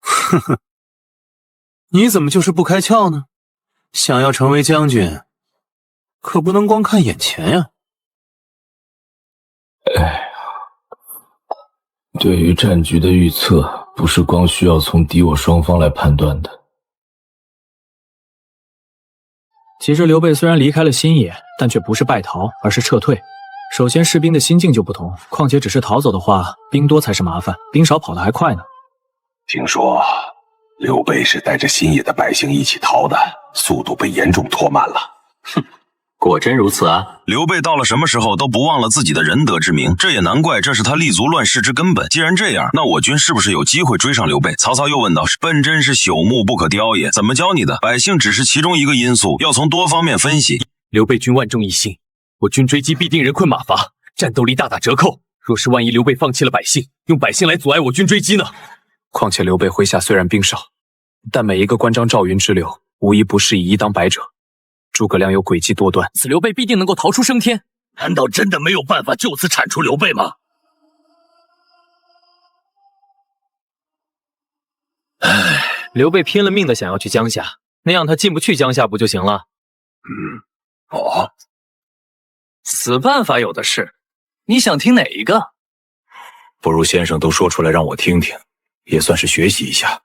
呵呵，你怎么就是不开窍呢？想要成为将军，可不能光看眼前呀。哎呀，对于战局的预测，不是光需要从敌我双方来判断的。其实刘备虽然离开了新野，但却不是败逃，而是撤退。首先士兵的心境就不同，况且只是逃走的话，兵多才是麻烦，兵少跑得还快呢。听说刘备是带着新野的百姓一起逃的，速度被严重拖慢了。哼，果真如此啊！刘备到了什么时候都不忘了自己的仁德之名，这也难怪，这是他立足乱世之根本。既然这样，那我军是不是有机会追上刘备？曹操又问道：“笨真是朽木不可雕也，怎么教你的？百姓只是其中一个因素，要从多方面分析。”刘备军万众一心，我军追击必定人困马乏，战斗力大打折扣。若是万一刘备放弃了百姓，用百姓来阻碍我军追击呢？况且刘备麾下虽然兵少，但每一个关张赵云之流，无一不是以一当百者。诸葛亮又诡计多端，此刘备必定能够逃出升天。难道真的没有办法就此铲除刘备吗？刘备拼了命的想要去江夏，那样他进不去江夏不就行了？死办法有的是，你想听哪一个？不如先生都说出来让我听听，也算是学习一下。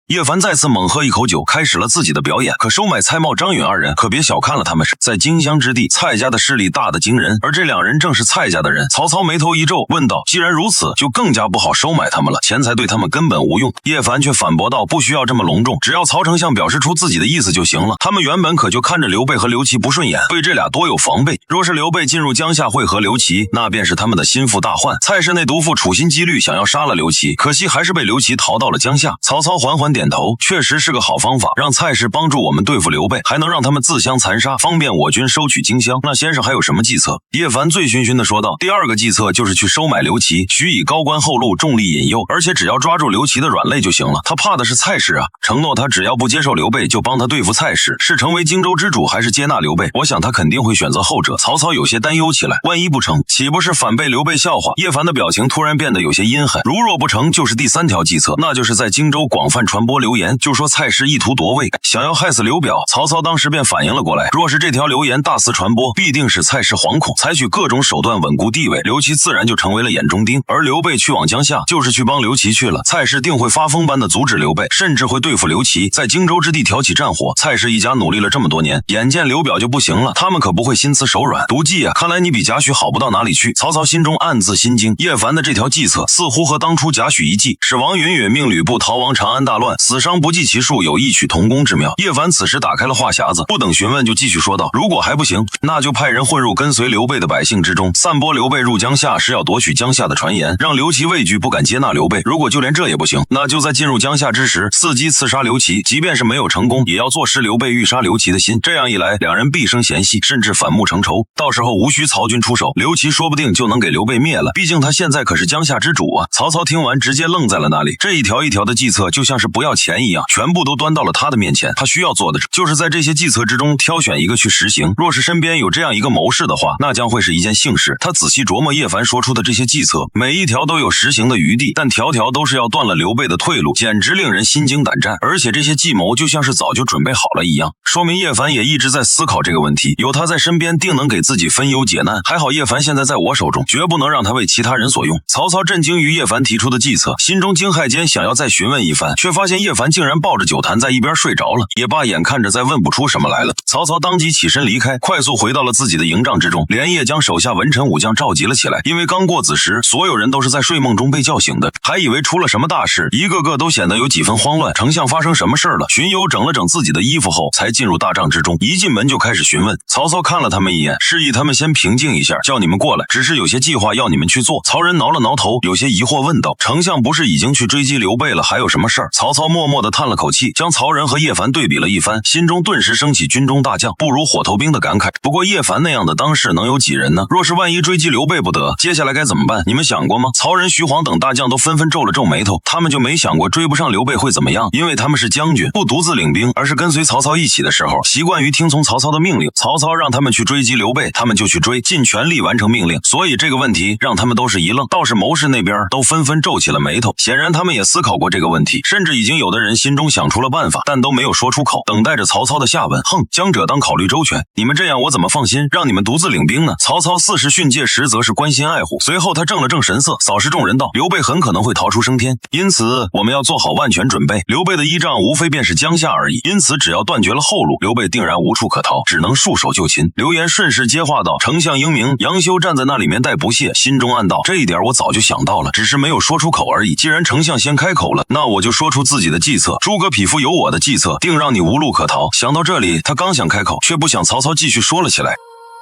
叶凡再次猛喝一口酒，开始了自己的表演。可收买蔡瑁、张允二人可别小看了他们，在荆襄之地，蔡家的势力大得惊人，而这两人正是蔡家的人。曹操眉头一皱，问道：“既然如此，就更加不好收买他们了，钱财对他们根本无用。”叶凡却反驳道：“不需要这么隆重，只要曹丞相表示出自己的意思就行了。他们原本可就看着刘备和刘琦不顺眼，对这俩多有防备。若是刘备进入江夏会合刘琦，那便是他们的心腹大患。蔡氏那毒妇处心积虑想要杀了刘琦，可惜还是被刘琦逃到了江夏。”曹操缓缓点头，确实是个好方法，让蔡氏帮助我们对付刘备，还能让他们自相残杀，方便我军收取荆襄。那先生还有什么计策？叶凡醉醺醺地说道：“第二个计策就是去收买刘琦，许以高官厚禄，重力引诱，而且只要抓住刘琦的软肋就行了。他怕的是蔡氏啊，承诺他只要不接受刘备，就帮他对付蔡氏。是成为荆州之主，还是接纳刘备？我想他肯定会选择后者。”曹操有些担忧起来，万一不成，岂不是反被刘备笑话？叶凡的表情突然变得有些阴狠。如若不成，就是第三条计策，那就是在荆州广泛传播流言，就说蔡氏意图夺位，想要害死刘表。曹操当时便反应了过来，若是这条流言大肆传播，必定使蔡氏惶恐，采取各种手段稳固地位，刘琦自然就成为了眼中钉。而刘备去往江夏，就是去帮刘琦去了。蔡氏定会发疯般的阻止刘备，甚至会对付刘琦，在荆州之地挑起战火。蔡氏一家努力了这么多年，眼见刘表就不行了，他们可不会心慈手软。毒计啊，看来你比贾诩好不到哪里去。曹操心中暗自心惊，叶凡的这条计策似乎和当初贾诩一计，使王允允命吕布逃亡长安大乱，死伤不计其数，有异曲同工之妙。叶凡此时打开了话匣子，不等询问就继续说道：“如果还不行，那就派人混入跟随刘备的百姓之中，散播刘备入江夏是要夺取江夏的传言，让刘琦畏惧不敢接纳刘备。如果就连这也不行，那就在进入江夏之时伺机刺杀刘琦，即便是没有成功，也要坐实刘备欲杀刘琦的心。这样一来，两人毕生嫌隙，甚至反目成仇。到时候无需曹军出手，刘琦说不定就能给刘备灭了。毕竟他现在可是江夏之主啊！”曹操听完直接愣在了那里，这一条一条的计策就像是不要钱一样，全部都端到了他的面前。他需要做的就是在这些计策之中挑选一个去实行。若是身边有这样一个谋士的话，那将会是一件幸事。他仔细琢磨叶凡说出的这些计策，每一条都有实行的余地，但条条都是要断了刘备的退路，简直令人心惊胆战。而且这些计谋就像是早就准备好了一样，说明叶凡也一直在思考这个问题。有他在身边，定能给自己分忧解难。还好叶凡现在在我手中，绝不能让他为其他人所用。曹操震惊于叶凡提出的计策，心中惊骇间想要再询问一番，却发现叶凡竟然抱着酒坛在一边睡着了。了。也罢，眼看着再问不出什么来了，曹操当即起身离开，快速回到了自己的营帐之中，连夜将手下文臣武将召集了起来。因为刚过子时，所有人都是在睡梦中被叫醒的，还以为出了什么大事，一个个都显得有几分慌乱。丞相发生什么事了？荀攸整了整自己的衣服后，才进入大帐之中，一进门就开始询问。曹操看了他们一眼，示意他们先平静一下，叫你们过来，只是有些计划要你们去做。曹仁挠了挠头，有些疑惑问道：丞相不是已经去追击刘备了，还有什么事儿？曹操默默地叹了口气，将曹仁和叶凡对比了一番，心中顿时升起军中大将不如火头兵的感慨。不过叶凡那样的当世能有几人呢？若是万一追击刘备不得，接下来该怎么办？你们想过吗？曹仁、徐晃等大将都纷纷皱了皱眉头，他们就没想过追不上刘备会怎么样，因为他们是将军，不独自领兵，而是跟随曹操一起的时候，习惯于听从曹操的命令。曹操让他们去追击刘备，他们就去追，尽全力完成命令。所以这个问题让他们都是一愣，倒是谋士那边都纷纷皱起了眉头，显然他们也思考过这个问题，甚至已经有的人心中想出了办法，但都没有说出口，等待着曹操的下文。哼，将者当考虑周全，你们这样我怎么放心让你们独自领兵呢？曹操4时训诫，实则是关心爱护。随后他正了正神色，扫视众人道：刘备很可能会逃出升天，因此我们要做好万全准备。刘备的依仗无非便是江夏而已，因此只要断绝了后路，刘备定然无处可逃，只能束手就擒。刘言顺势接话道：丞相英明。杨修站在那里面带不屑，心中暗道：这一点我早就想到了，只是没有说出口而已。既然丞相先开口了，那我就说出自己的计策。诸葛匹夫有我的计策，定让你无路可逃。想到这里，他刚想开口，却不想曹操继续说了起来：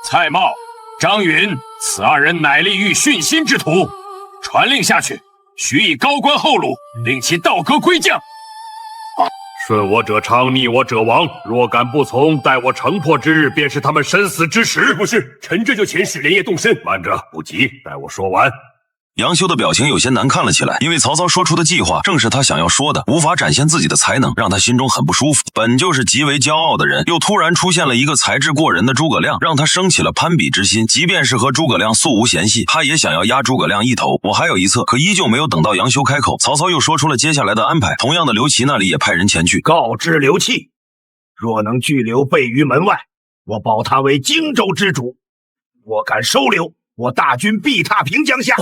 蔡瑁、张允，此2人乃利欲殉心之徒，传令下去，许以高官厚禄，令其倒戈归将。顺我者昌，逆我者亡。若敢不从，待我城破之日，便是他们身死之时。不是，臣这就遣使连夜动身。慢着，不急，待我说完。杨修的表情有些难看了起来，因为曹操说出的计划正是他想要说的，无法展现自己的才能，让他心中很不舒服。本就是极为骄傲的人，又突然出现了一个才智过人的诸葛亮，让他升起了攀比之心。即便是和诸葛亮素无嫌隙，他也想要压诸葛亮一头。我还有一策，可依旧没有等到杨修开口，曹操又说出了接下来的安排。同样的，刘琦那里也派人前去告知刘琦，若能拒刘备于门外，我保他为荆州之主；若敢收留，我大军必踏平江夏。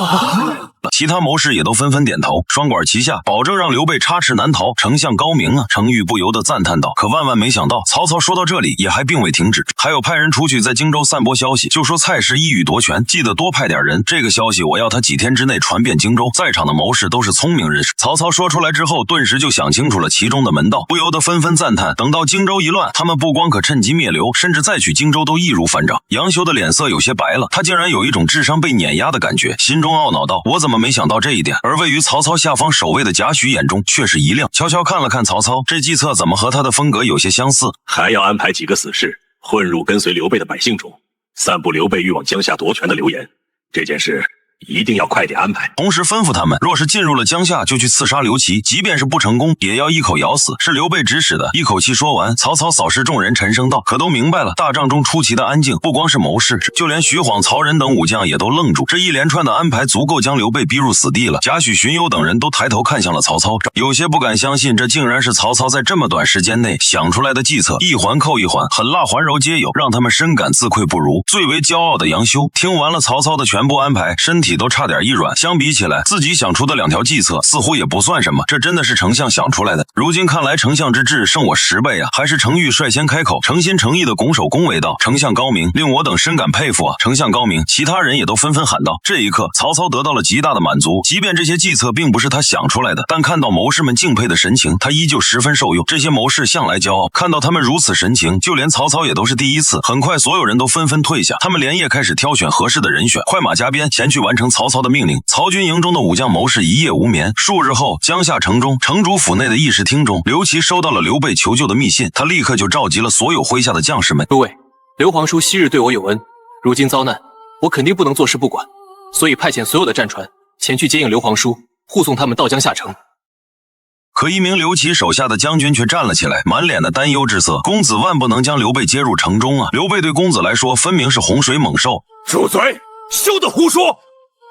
其他谋士也都纷纷点头，双管齐下，保证让刘备插翅难逃。丞相高明啊！程昱不由得赞叹道。可万万没想到，曹操说到这里也还并未停止，还有派人出去在荆州散播消息，就说蔡氏一语夺权，记得多派点人。这个消息我要他几天之内传遍荆州。在场的谋士都是聪明人士，曹操说出来之后，顿时就想清楚了其中的门道，不由得纷纷赞叹。等到荆州一乱，他们不光可趁机灭刘，甚至再取荆州都易如反掌。杨修的脸色有些白了，他竟然有一种智商被碾压的感觉，心中懊恼道：我怎么没想到这一点？而位于曹操下方守卫的贾诩眼中却是一亮，悄悄看了看曹操，这计策怎么和他的风格有些相似？还要安排几个死士混入跟随刘备的百姓中，散布刘备欲往江夏夺权的流言。这件事一定要快点安排。同时吩咐他们，若是进入了江夏，就去刺杀刘琦，即便是不成功，也要一口咬死。是刘备指使的。一口气说完，曹操扫视众人，沉声道：可都明白了。大帐中出奇的安静，不光是谋士，就连徐晃、曹仁等武将也都愣住。这一连串的安排足够将刘备逼入死地了。贾诩、荀攸等人都抬头看向了曹操，有些不敢相信，这竟然是曹操在这么短时间内想出来的计策，一环扣一环，狠辣环柔皆有，让他们深感自愧不如。最为骄傲的杨修听完了曹操的全部安排，身体都差点一软。相比起来，自己想出的2条计策似乎也不算什么，这真的是丞相想出来的。如今看来，丞相之智胜我10倍啊！还是程昱率先开口，诚心诚意的拱手恭维道：丞相高明，令我等深感佩服啊！丞相高明！其他人也都纷纷喊道。这一刻，曹操得到了极大的满足，即便这些计策并不是他想出来的，但看到谋士们敬佩的神情，他依旧十分受用。这些谋士向来骄傲，看到他们如此神情，就连曹操也都是第一次。很快，所有人都纷纷退下，他们连夜开始挑选合适的人选，快马加鞭前去完成曹操的命令。曹军营中的武将谋士一夜无眠。数日后，江夏城中，城主府内的议事厅中，刘琦收到了刘备求救的密信，他立刻就召集了所有麾下的将士们。诸位，刘皇叔昔日对我有恩，如今遭难，我肯定不能坐视不管，所以派遣所有的战船前去接应刘皇叔，护送他们到江夏城。可一名刘琦手下的将军却站了起来，满脸的担忧之色。公子万不能将刘备接入城中啊！刘备对公子来说，分明是洪水猛兽。住嘴！休得胡说！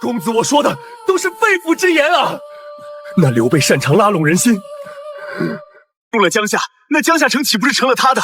公子我说的都是肺腑之言啊！那刘备擅长拉拢人心，入了江夏，那江夏城岂不是成了他的？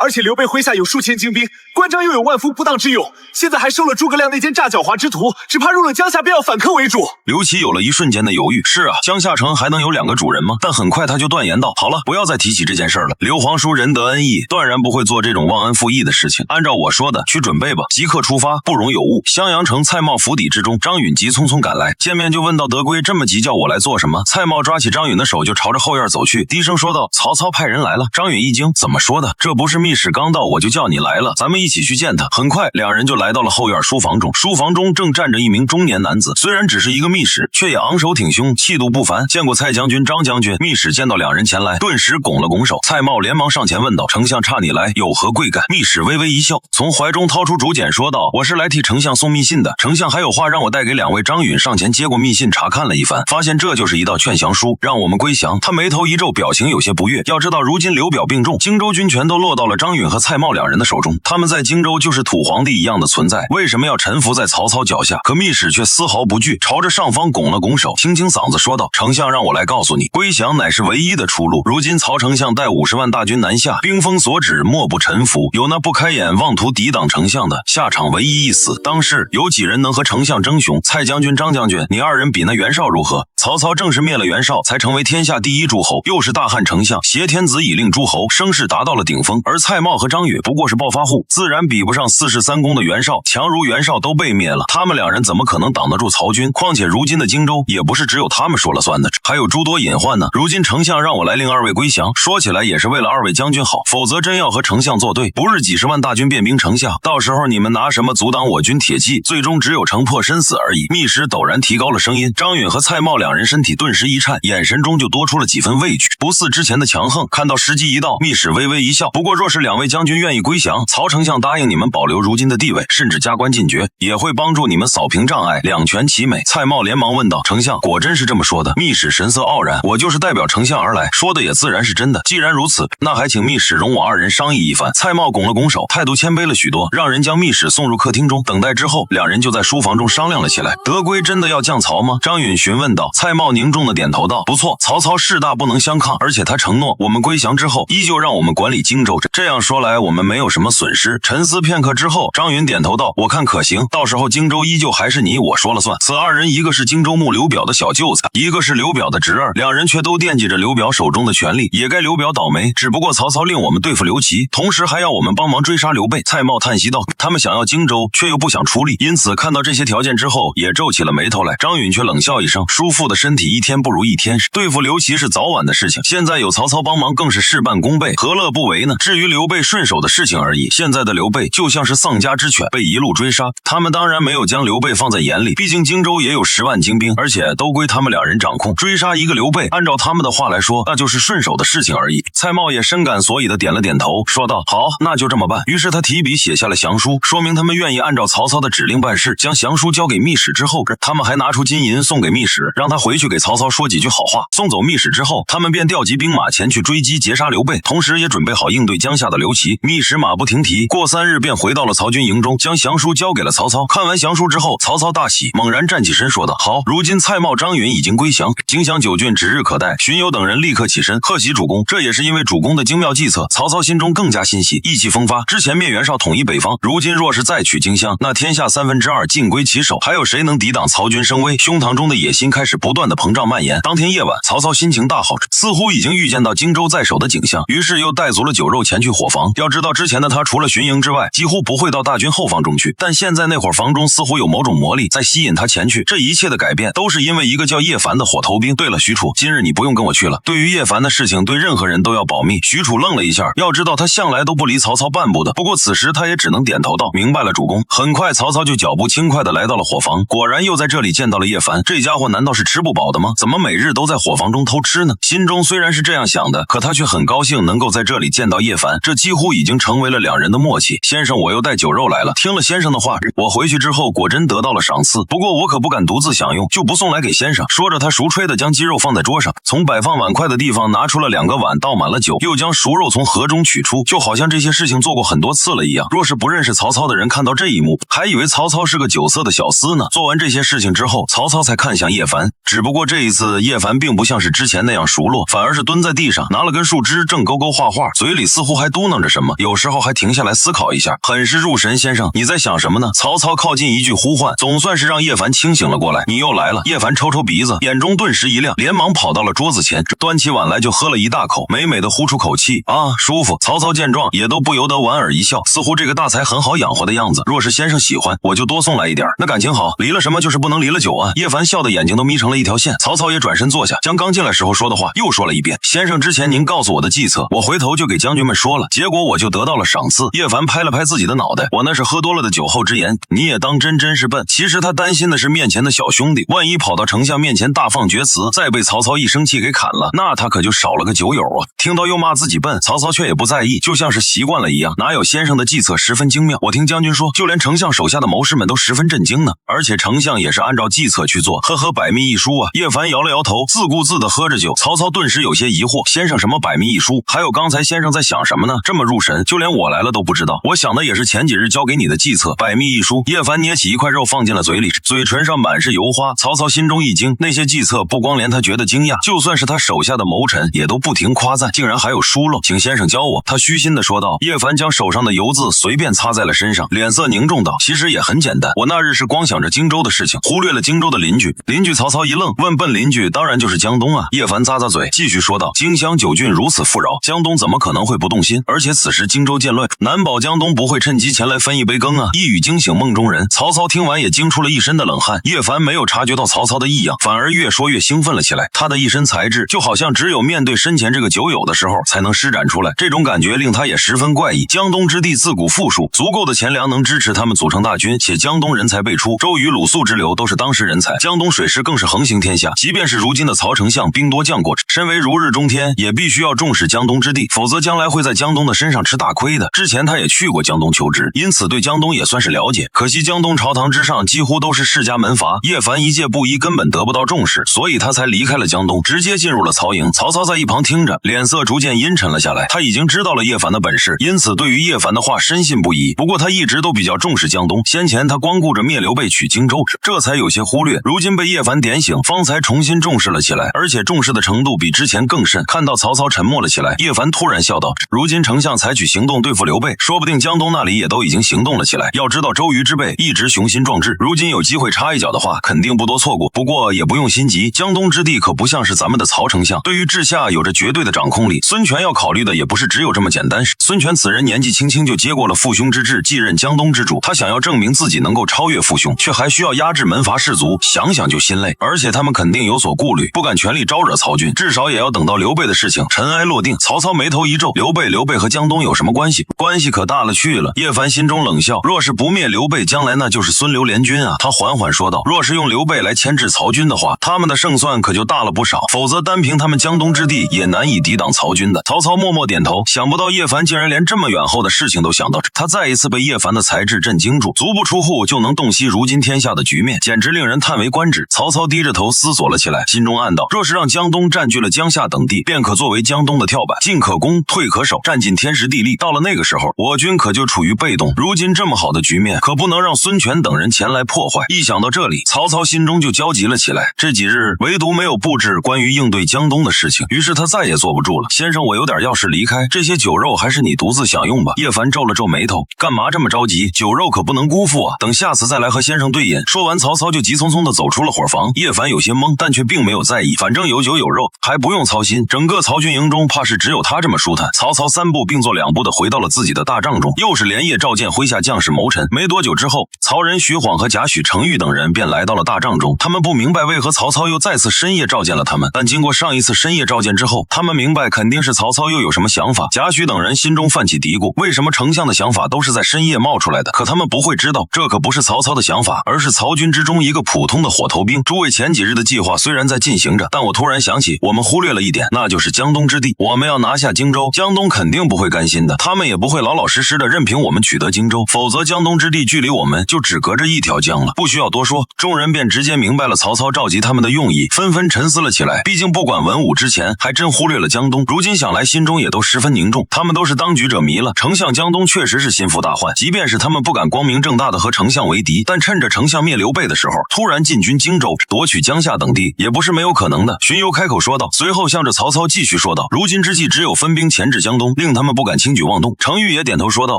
而且刘备麾下有数千精兵，关张又有万夫不当之勇，现在还收了诸葛亮那间诈狡猾之徒，只怕入了江夏便要反客为主。刘琦有了一瞬间的犹豫。是啊，江夏城还能有2个主人吗？但很快他就断言道：好了，不要再提起这件事了。刘皇叔仁得恩义，断然不会做这种忘恩负义的事情。按照我说的去准备吧，即刻出发，不容有误。襄阳城蔡瑁府邸之中，张允急匆匆赶来，见面就问到德归这么急叫我来做什么？蔡瑁抓起张允的手就朝着后院走去，低声说道：曹操派人来了。张允一惊，怎么说的？这不是密使刚到我就叫你来了，咱们一起去见他。很快两人就来到了后院书房中，书房中正站着一名中年男子，虽然只是一个密使，却也昂首挺胸，气度不凡。见过蔡将军、张将军。密使见到两人前来，顿时拱了拱手。蔡瑁连忙上前问道：丞相差你来，有何贵干？密使微微一笑，从怀中掏出竹简说道：我是来替丞相送密信的，丞相还有话让我带给2位。张允上前接过密信，查看了一番，发现这就是一道劝降书，让我们归降。他眉头一皱，表情有些不悦。要知道如今刘表病重，荆州军权都落到了张允和蔡瑁两人的手中，他们在荆州就是土皇帝一样的存在，为什么要臣服在曹操脚下？可密使却丝毫不惧，朝着上方拱了拱手，清清嗓子说道：丞相让我来告诉你，归降乃是唯一的出路。如今曹丞相带50万大军南下，兵锋所指，莫不臣服。有那不开眼妄图抵挡丞相的，下场唯一一死。当世有几人能和丞相争雄？蔡将军、张将军，你2人比那袁绍如何？曹操正是灭了袁绍，才成为天下第一诸侯，又是大汉丞相，挟天子以令诸侯，声势达到了顶峰。而蔡瑁和张允不过是暴发户，自然比不上4世3公的袁绍，强如袁绍都被灭了，他们2人怎么可能挡得住曹军？况且如今的荆州也不是只有他们说了算的，还有诸多隐患呢。如今丞相让我来令2位归降，说起来也是为了2位将军好，否则真要和丞相作对，不是几10万大军变兵城下，到时候你们拿什么阻挡我军铁骑？最终只有城破身死而已。密使陡然提高了声音，张允和蔡瑁2人身体顿时一颤，眼神中就多出了几分畏惧，不似之前的强横。看到时机一到，密使微微一笑，不过若是2位将军愿意归降，曹丞相答应你们保留如今的地位，甚至加官进爵，也会帮助你们扫平障碍，两全其美。蔡瑁连忙问道：丞相果真是这么说的？密使神色傲然，我就是代表丞相而来，说的也自然是真的。既然如此，那还请密使容我2人商议一番。蔡瑁拱了拱手，态度谦卑了许多，让人将密使送入客厅中。等待之后，2人就在书房中商量了起来。德归真的要降曹吗？张允询问道。蔡瑁凝重的点头道：不错，曹操势大不能相抗，而且他承诺我们归降之后依旧让我们管理荆州，这样说来我们没有什么损失。沉思片刻之后，张允点头道：我看可行，到时候荆州依旧还是你我说了算。此2人一个是荆州牧刘表的小舅子，一个是刘表的侄儿，2人却都惦记着刘表手中的权力，也该刘表倒霉。只不过曹操令我们对付刘琦，同时还要我们帮忙追杀刘备。蔡瑁叹息道：他们想要荆州，却又不想出力，因此看到这些条件之后也皱起了眉头来。张允却冷笑一声：叔父的身体一天不如一天，对付刘琦是早晚的事情，现在有曹操帮忙更是事半功倍，何乐不为呢？至于刘备顺手的事情而已，现在的刘备就像是丧家之犬，被一路追杀，他们当然没有将刘备放在眼里，毕竟荆州也有10万精兵，而且都归他们2人掌控，追杀一个刘备，按照他们的话来说，那就是顺手的事情而已。蔡瑁也深感所以的点了点头，说道：好，那就这么办。于是他提笔写下了降书，说明他们愿意按照曹操的指令办事。将降书交给密使之后，他们还拿出金银送给密使，让他回去给曹操说几句好话。送走密使之后，他们便调集兵马前去追击截杀刘备，同时也准备好应对江夏的刘琦。密使马不停蹄，过3日便回到了曹军营中，将降书交给了曹操。看完降书之后，曹操大喜，猛然站起身说道：好，如今蔡瑁、张允已经归降，荆襄9郡指日可待。荀攸等人立刻起身贺喜主公。这也是因为主公的精妙计策，曹操心中更加欣喜，意气风发。之前灭袁绍统一北方，如今若是再取荆襄，那天下2/3尽归其手，还有谁能抵挡曹军声威？胸膛中的野心开始不断的膨胀蔓延。当天夜晚，曹操心情大好，似乎已经预见到荆州在手的景象，于是又带足了酒肉前去伙房。要知道之前的他除了巡营之外，几乎不会到大军后方中去，但现在那会儿房中似乎有某种魔力在吸引他前去。这一切的改变都是因为一个叫叶凡的火头兵。对了，许褚，今日你不用跟我去了，对于叶凡的事情对任何人都要保密。许褚愣了一下，要知道他向来都不离曹操半步的，不过此时他也只能点头道：明白了，主公。很快曹操就脚步轻快的来到了伙房，果然又在这里见到了叶凡。这家伙难道是吃不饱的吗？怎么每日都在伙房中偷吃呢？心中虽然是这样想的，可他却很高兴能够在这里见到叶凡，这几乎已经成为了2人的默契。先生，我又带酒肉来了。听了先生的话，我回去之后果真得到了赏赐，不过我可不敢独自享用，就不送来给先生。说着他熟吹的将鸡肉放在桌上，从摆放碗筷的地方拿出了2个碗，倒满了酒，又将熟肉从盒中取出，就好像这些事情做过很多次了一样。若是不认识曹操的人看到这一幕，还以为曹操是个酒色的小厮呢。做完这些事情之后，曹操才看向叶凡，只不过这一次叶凡并不像是之前那样熟络，反而是蹲在地上拿了根树枝正勾勾画画，嘴里似乎还嘟囔着什么，有时候还停下来思考一下，很是入神。先生，你在想什么呢？曹操靠近一句呼唤，总算是让叶凡清醒了过来。你又来了。叶凡抽抽鼻子，眼中顿时一亮，连忙跑到了桌子前，端起碗来就喝了一大口，美美的呼出口气，啊，舒服。曹操见状也都不由得莞尔一笑，似乎这个大才很好养活的样子。若是先生喜欢，我就多送来一点。那感情好，离了什么就是不能离了酒啊。叶凡笑的眼睛都眯成了一条线。曹操也转身坐下，将刚进来时候说的话又说了一遍。先生之前您告诉我的计策，我回头就给将军们说了，结果我就得到了赏赐。叶凡拍了拍自己的脑袋，我那是喝多了的酒后之言，你也当真是笨。其实他担心的是面前的小兄弟，万一跑到丞相面前大放厥词，再被曹操一生气给砍了，那他可就少了个酒友啊。听到又骂自己笨，曹操却也不在意，就像是习惯了一样。哪有先生的计策十分精妙，我听将军说，就连丞相手下的谋士们都十分震惊呢。而且丞相也是按照计策去做，呵呵，百密一疏啊。叶凡摇了摇头，自顾自地喝着酒。曹操顿时有些疑惑，先生什么百密一疏？还有刚才先生在想什么呢？这么入神，就连我来了都不知道。我想的也是前几日教给你的计策，百密一疏。叶凡捏起一块肉放进了嘴里，嘴唇上满是油花。曹操心中一惊，那些计策不光连他觉得惊讶，就算是他手下的谋臣也都不停夸赞，竟然还有疏漏，请先生教我。他虚心地说道。叶凡将手上的油渍随便擦在了身上，脸色凝重道，其实也很简单，我那日是光想着荆州的事情，忽略了荆州的邻居。邻居曹操一愣，问笨邻居当然就是江东啊。叶凡咂咂嘴，继续说道，荆襄9郡如此富饶，江东怎么可能会不动心？而且此时荆州渐乱，难保江东不会趁机前来分一杯羹啊。一语惊醒梦中人。曹操听完也惊出了一身的冷汗。叶凡没有察觉到曹操的异样，反而越说越兴奋了起来。他的一身才智就好像只有面对身前这个酒友的时候才能施展出来，这种感觉令他也十分怪异。江东之地自古富庶，足够的钱粮能支持他们组成大军，且江东人才辈出，周瑜、鲁肃之流都是当时人才，江东水师更是横行天下。即便是如今的曹丞相兵多将过，身为如日中天，也必须要重视江东之地，否则将来会在江东的身上吃大亏的。之前他也去过江东求职，因此对江东也算是了解。可惜江东朝堂之上几乎都是世家门阀，叶凡一介布衣根本得不到重视，所以他才离开了江东，直接进入了曹营。曹操在一旁听着，脸色逐渐阴沉了下来。他已经知道了叶凡的本事，因此对于叶凡的话深信不疑。不过他一直都比较重视江东，先前他光顾着灭刘备取荆州，这才有些忽略。如今被叶凡点醒，方才重新重视了起来，而且重视的程度比之前更甚。看到曹操沉默了起来，叶凡突然笑道，如今丞相采取行动对付刘备，说不定江东那里也都已经行动了起来。要知道周瑜之辈一直雄心壮志，如今有机会插一脚的话，肯定不多错过。不过也不用心急，江东之地可不像是咱们的曹丞相，对于治下有着绝对的掌控力。孙权要考虑的也不是只有这么简单。孙权此人年纪轻轻就接过了父兄之志，继任江东之主，他想要证明自己能够超越父兄，却还需要压制门阀士族，想想就心累。而且他们肯定有所顾虑，不敢全力招惹曹军，至少也要等到刘备的事情尘埃落定。曹操眉头一皱，刘备和江东有什么关系？关系可大了去了。叶凡心中冷笑，若是不灭刘备，将来那就是孙刘联军啊。他缓缓说道，若是用刘备来牵制曹军的话，他们的胜算可就大了不少，否则单凭他们江东之地也难以抵挡曹军的。曹操默默点头，想不到叶凡竟然连这么远后的事情都想到，他再一次被叶凡的才智震惊住，足不出户就能洞悉如今天下的局面，简直令人叹为观止。曹操低着头思索了起来，心中暗道，若是让江东占据了江夏等地，便可作为江东的跳板，进可攻，退可守，占尽天时地利。到了那个时候，我军可就处于被动。如今这么好的局面，可不能让孙权等人前来破坏。一想到这里，曹操心中就焦急了起来。这几日唯独没有布置关于应对江东的事情，于是他再也坐不住了。先生，我有点要事离开，这些酒肉还是你独自享用吧。叶凡皱了皱眉头，干嘛这么着急？酒肉可不能辜负啊，等下次再来和先生对饮。说完，曹操就急匆匆地走出了伙房。叶凡有些懵，但却并没有在意，反正有酒有肉，还不用操心。整个曹军营中，怕是只有他这么舒坦。曹操3步并作2步地回到了自己的大帐中，又是连夜召见麾下将士谋臣。没多久之后，曹仁、徐晃和贾诩、程昱等人便来到了大帐中。他们不明白为何曹操又再次深夜召见了他们，但经过上一次深夜召见之后，他们明白肯定是曹操又有什么想法。贾诩等人心中泛起嘀咕，为什么丞相的想法都是在深夜冒出来的？可他们不会知道，这可不是曹操的想法，而是曹军之中一个普通的火头兵。诸位前几日的计划虽然在进行着，但我突然想起，我们忽略了一点，那就是江东之地。我们要拿下荆州，江东肯定不会甘心的，他们也不会老老实实的任凭我们取得荆州，否则江东之地距离我们就只隔着一条江了。不需要多说，众人便直接明白了曹操召集他们的用意，纷纷沉思了起来。毕竟不管文武之前还真忽略了江东，如今想来心中也都十分凝重。他们都是当局者迷了，丞相江东确实是心腹大患，即便是他们不敢光明正大的和丞相为敌，但趁着丞相灭刘备的时候突然进军荆州，夺取江夏等地，也不是没有可能的。荀攸开口说道，随后向着曹操继续说道，如今之计只有分兵钳制江东，令他们不敢轻举妄动。程昱也点头说道：“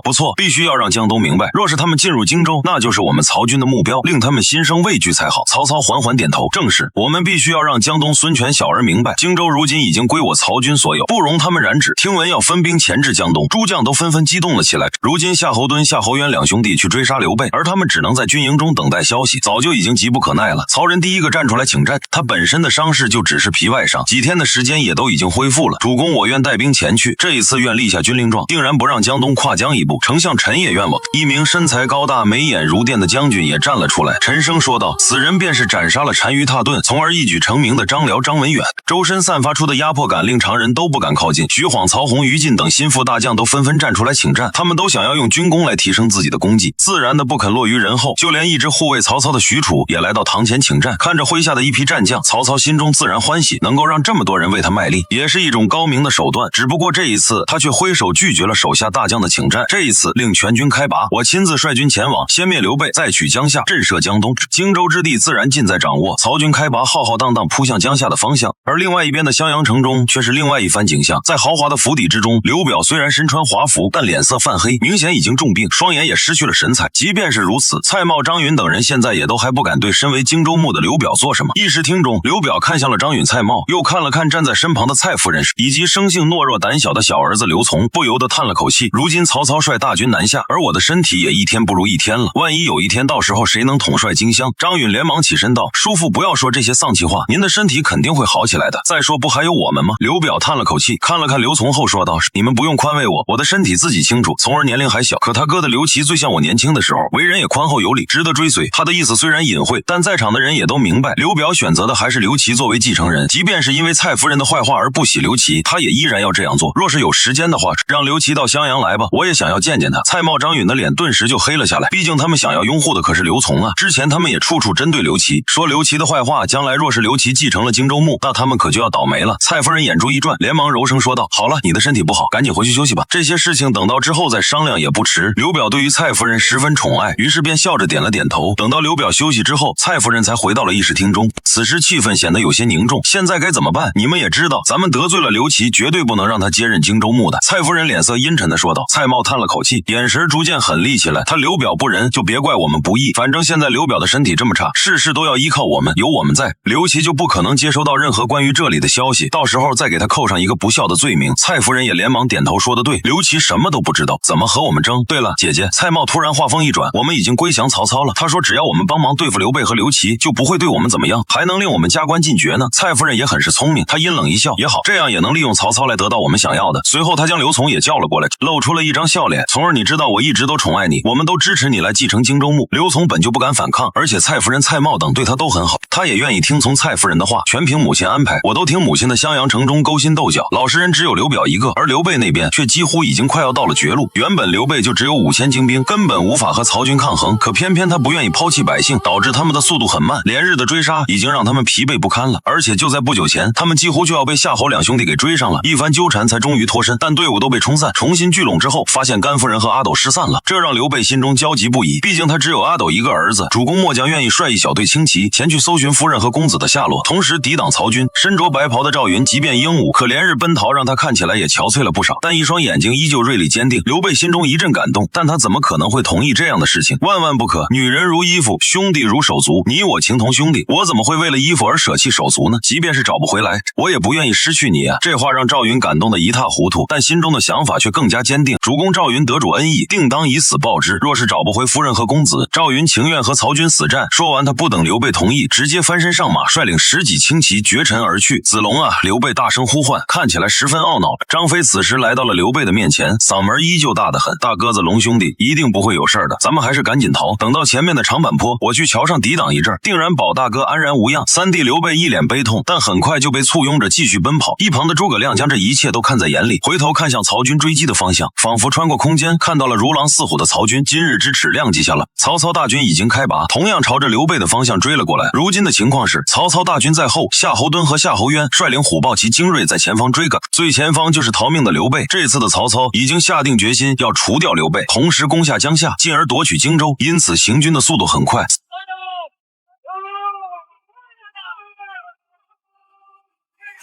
不错，必须要让江东明白，若是他们进入荆州，那就是我们曹军的目标，令他们心生畏惧才好。”曹操缓缓点头：“正是，我们必须要让江东孙权小儿明白，荆州如今已经归我曹军所有，不容他们染指。”听闻要分兵钳制江东，诸将都纷纷激动了起来。如今夏侯惇、夏侯渊两兄弟去追杀刘备，而他们只能在军营中等待消息，早就已经急不可耐了。曹仁第一个站出来请战，他本身的伤势就只是皮外伤，几天的时间也都已经恢复了。主公，我愿带兵前去，这一次愿立下军令状，定然不让江东跨江一步。丞相臣也愿望。一名身材高大、眉眼如电的将军也站了出来，沉声说道：“此人便是斩杀了单于踏顿，从而一举成名的张辽张文远。”周身散发出的压迫感令常人都不敢靠近。徐晃、曹洪、于禁等心腹大将都纷纷站出来请战，他们都想要用军功来提升自己的功绩，自然的不肯落于人后。就连一直护卫曹操的许褚也来到堂前请战。看着麾下的一批战将，曹操心中自然欢喜，能够让这么多人为他卖力，也是一种高明的手段。只不过这一次他却挥手拒绝了手下大将的请战。这一次令全军开拔，我亲自率军前往，先灭刘备，再取江夏，震慑江东。荆州之地自然尽在掌握。曹军开拔，浩浩荡荡扑向江夏的方向。而另外一边的襄阳城中却是另外一番景象。在豪华的府邸之中，刘表虽然身穿华服，但脸色泛黑，明显已经重病，双眼也失去了神采。即便是如此，蔡瑁、张允等人现在也都还不敢对身为荆州牧的刘表做什么。一时厅中，刘表看向了张允、蔡瑁，又看了看站在身旁的蔡夫人以及生性懦弱胆小的小儿子刘琮，不由得叹了口气。如今曹操率大军南下，而我的身体也一天不如一天了，万一有一天到时候谁能统帅荆襄？张允连忙起身道：“叔父不要说这些丧气话，您的身体肯定会好起来的。再说不还有我们吗？”刘表叹了口气，看了看刘琮后说道：“你们不用宽慰我，我的身体自己清楚。从儿年龄还小，可他哥的刘琦最像我年轻的时候，为人也宽厚有礼，值得追随。”他的意思虽然隐晦，但在场的人也都明白，刘表选择的还是刘琦作为继承人。即便是因为蔡夫人的坏话而不喜刘琦，他也依然要这样做。若是有时间的话，让刘琦到襄阳来吧，我也想要见见他。蔡瑁、张允的脸顿时就黑了下来，毕竟他们想要拥护的可是刘琮啊。之前他们也处处针对刘琦，说刘琦的坏话，将来若是刘琦继承了荆州牧，那他们可就要倒霉了。蔡夫人眼珠一转，连忙柔声说道：“好了，你的身体不好，赶紧回去休息吧，这些事情等到之后再商量也不迟。”刘表对于蔡夫人十分宠爱，于是便笑着点了点头。等到刘表休息之后，蔡夫人才回到了议事厅中。此时气氛显得有些凝重，现在该怎么办？你们也知道，咱们得罪了刘琦，绝对不能让他接任荆州牧的。蔡夫人脸色阴沉地说道。蔡瑁叹了口气，眼神逐渐狠厉起来。他刘表不仁，就别怪我们不义，反正现在刘表的身体这么差，事事都要依靠我们，有我们在，刘琦就不可能接收到任何关于这里的消息，到时候再给他扣上一个不孝的罪名。蔡夫人也连忙点头说得对，刘琦什么都不知道，怎么和我们争？对了，姐姐。蔡瑁突然话锋一转，我们已经归降曹操了，他说只要我们帮忙对付刘备和刘琦，就不会对我们怎么样，还能令我们加官进爵呢。蔡夫人也很是聪明，她阴冷一笑，也好，这样也能利用曹操来得到我们想要的。随后她将刘琮也叫了过来，露出了一张笑脸。从而你知道我一直都宠爱你，我们都支持你来继承荆州牧。刘琮本就不敢反抗，而且蔡夫人、蔡瑁等对他都很好，他也愿意听从蔡夫人的话，全凭母亲安排。我都听母亲的襄阳城中勾心斗角，老实人只有刘表一个，而刘备那边却几乎已经快要到了绝路。原本刘备就只有5000精兵，根本无法和曹军抗衡，可偏偏他不愿意抛弃百姓，导致他们的速度很慢，连日的追杀已经让他们疲惫不堪了。而且就在不久前，他们几乎就要被夏侯两兄弟给追上了，一番纠缠才终于脱身，但队伍都被冲散，重新聚拢之后，发现甘夫人和阿斗失散了，这让刘备心中焦急不已。毕竟他只有阿斗一个儿子，主公末将愿意率一小队轻骑前去搜寻夫人和公子的下落，同时抵挡曹军。身着白袍的赵云即便英武，可连日奔逃让他看起来也憔悴了不少，但一双眼睛依旧锐利坚定。刘备心中一阵感动，但他怎么可能会同意这样的事情？万万不可！女人如衣服，兄弟如手足，你我情同兄弟，我怎么会为了衣服而舍弃手足呢？即便是找不回来，我也不愿意失去你啊！这话让赵云感动得一塌糊涂，但心中的想法却更加坚定。主公赵云得主恩义，定当以死报之。若是找不回夫人和公子，赵云情愿和曹军死战。说完，他不等刘备同意，直接翻身上马，率领10几轻骑绝尘而去。子龙啊！刘备大声呼唤，看起来十分懊恼。张飞此时来到了刘备的面前，嗓门依旧大得很：“大鸽子龙兄弟，一定不会有事的，咱们还是赶紧逃。等到前面的长坂坡，我去桥上抵挡一阵，定然保大哥安然无恙。”三弟刘备一脸悲痛，但很快就被簇拥着继续奔跑。一旁的诸葛亮将这一切都看在眼里，回头看向曹军追击的方向，仿佛穿过空间，看到了如狼似虎的曹军。今日之耻亮记下了，曹操大军已经开拔，同样朝着刘备的方向追了过来。如今的情况是，曹操大军在后，夏侯惇和夏侯渊率领虎豹骑精锐在前方追赶，最前方就是逃命的刘备。这次的曹操已经下定决心要除掉刘备，同时攻下江夏，进而夺取荆州，因此行军的速度很快。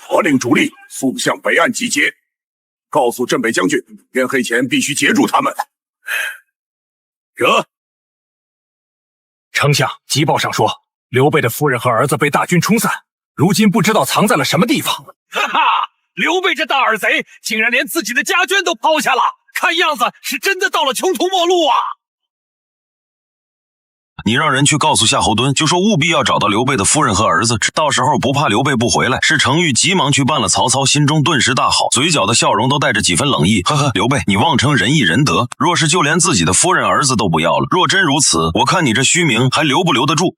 何令主力速向北岸集结，告诉镇北将军，天黑前必须截住他们。惹！丞相，急报上说，刘备的夫人和儿子被大军冲散，如今不知道藏在了什么地方。哈哈，刘备这大耳贼，竟然连自己的家眷都抛下了，看样子是真的到了穷途末路啊！你让人去告诉夏侯惇，就说务必要找到刘备的夫人和儿子，到时候不怕刘备不回来。是程昱急忙去办了，曹操心中顿时大好，嘴角的笑容都带着几分冷意。呵呵，刘备，你妄称仁义仁德，若是就连自己的夫人儿子都不要了，若真如此，我看你这虚名还留不留得住？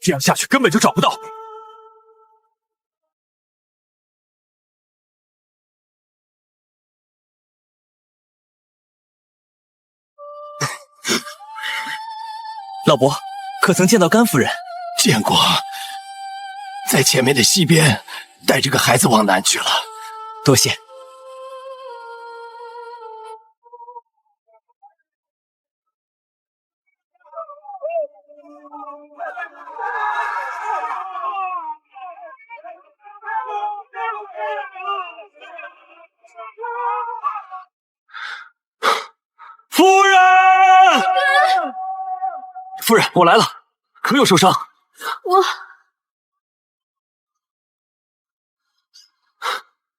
这样下去根本就找不到。老伯，可曾见到甘夫人？见过，在前面的溪边，带着个孩子往南去了。多谢。夫人，夫人，我来了，可有受伤？我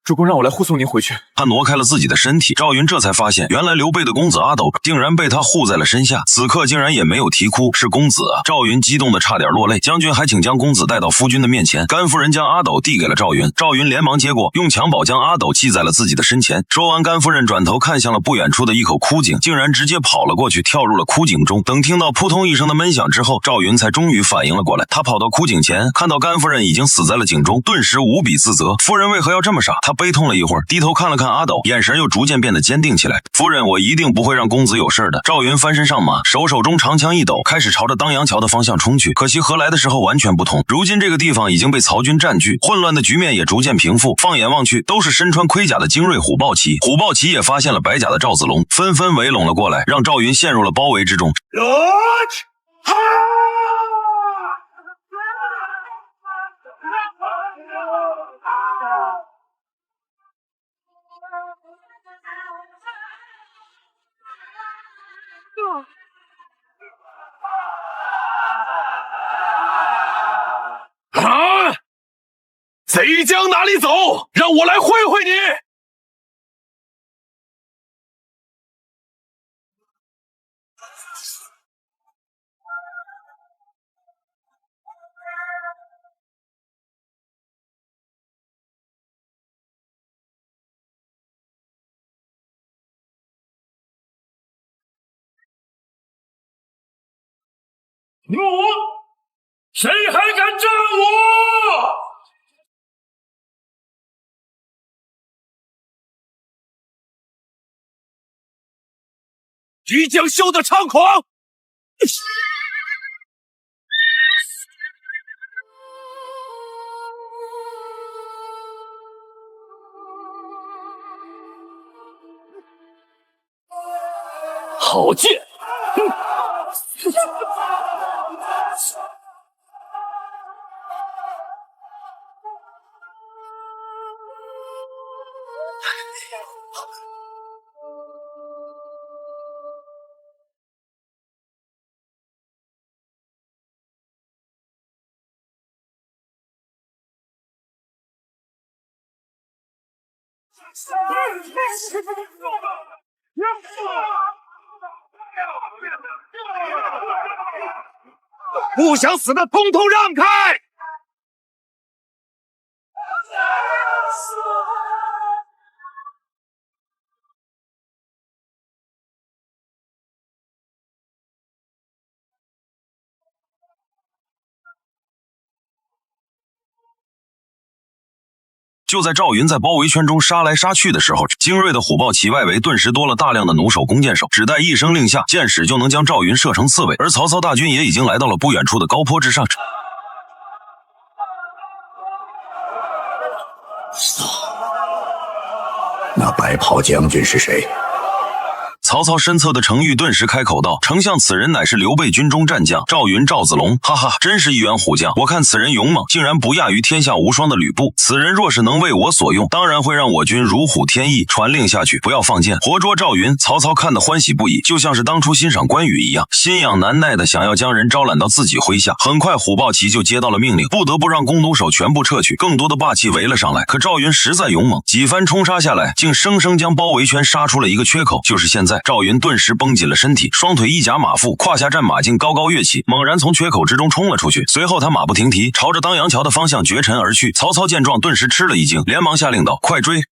主公让我来护送您回去。他挪开了自己的身体，赵云这才发现，原来刘备的公子阿斗竟然被他护在了身下，此刻竟然也没有啼哭，是公子啊！赵云激动的差点落泪。将军还请将公子带到夫君的面前。甘夫人将阿斗递给了赵云，赵云连忙接过，用襁褓将阿斗系在了自己的身前。说完，甘夫人转头看向了不远处的一口枯井，竟然直接跑了过去，跳入了枯井中。等听到扑通一声的闷响之后，赵云才终于反应了过来。他跑到枯井前，看到甘夫人已经死在了井中，顿时无比自责。夫人为何要这么傻？他悲痛了一会儿，低头看了看阿斗，眼神又逐渐变得坚定起来。夫人，我一定不会让公子有事的。赵云翻身上马，手中长枪一抖，开始朝着当阳桥的方向冲去。可惜和来的时候完全不同，如今这个地方已经被曹军占据，混乱的局面也逐渐平复。放眼望去，都是身穿盔甲的精锐虎豹骑。虎豹骑也发现了白甲的赵子龙，纷纷围拢了过来，让赵云陷入了包围之中。啊！贼将哪里走？让我来会会你！我，谁还敢战我？即将休得猖狂！好剑！不想死的统统让开！就在赵云在包围圈中杀来杀去的时候，精锐的虎豹骑外围顿时多了大量的弩手弓箭手，只待一声令下，箭矢就能将赵云射成刺猬。而曹操大军也已经来到了不远处的高坡之上。那白袍将军是谁？曹操身侧的程昱顿时开口道：“丞相，此人乃是刘备军中战将赵云、赵子龙，哈哈，真是一员虎将。我看此人勇猛，竟然不亚于天下无双的吕布。此人若是能为我所用，当然会让我军如虎添翼。传令下去，不要放箭，活捉赵云。”曹操看得欢喜不已，就像是当初欣赏关羽一样，心痒难耐的想要将人招揽到自己麾下。很快，虎豹骑就接到了命令，不得不让弓弩手全部撤去，更多的霸气围了上来。可赵云实在勇猛，几番冲杀下来，竟生生将包围圈杀出了一个缺口。就是现在，赵云顿时绷紧了身体，双腿一夹马腹，胯下战马竟高高跃起，猛然从缺口之中冲了出去。随后他马不停蹄，朝着当阳桥的方向绝尘而去。曹操见状，顿时吃了一惊，连忙下令道：“快追！”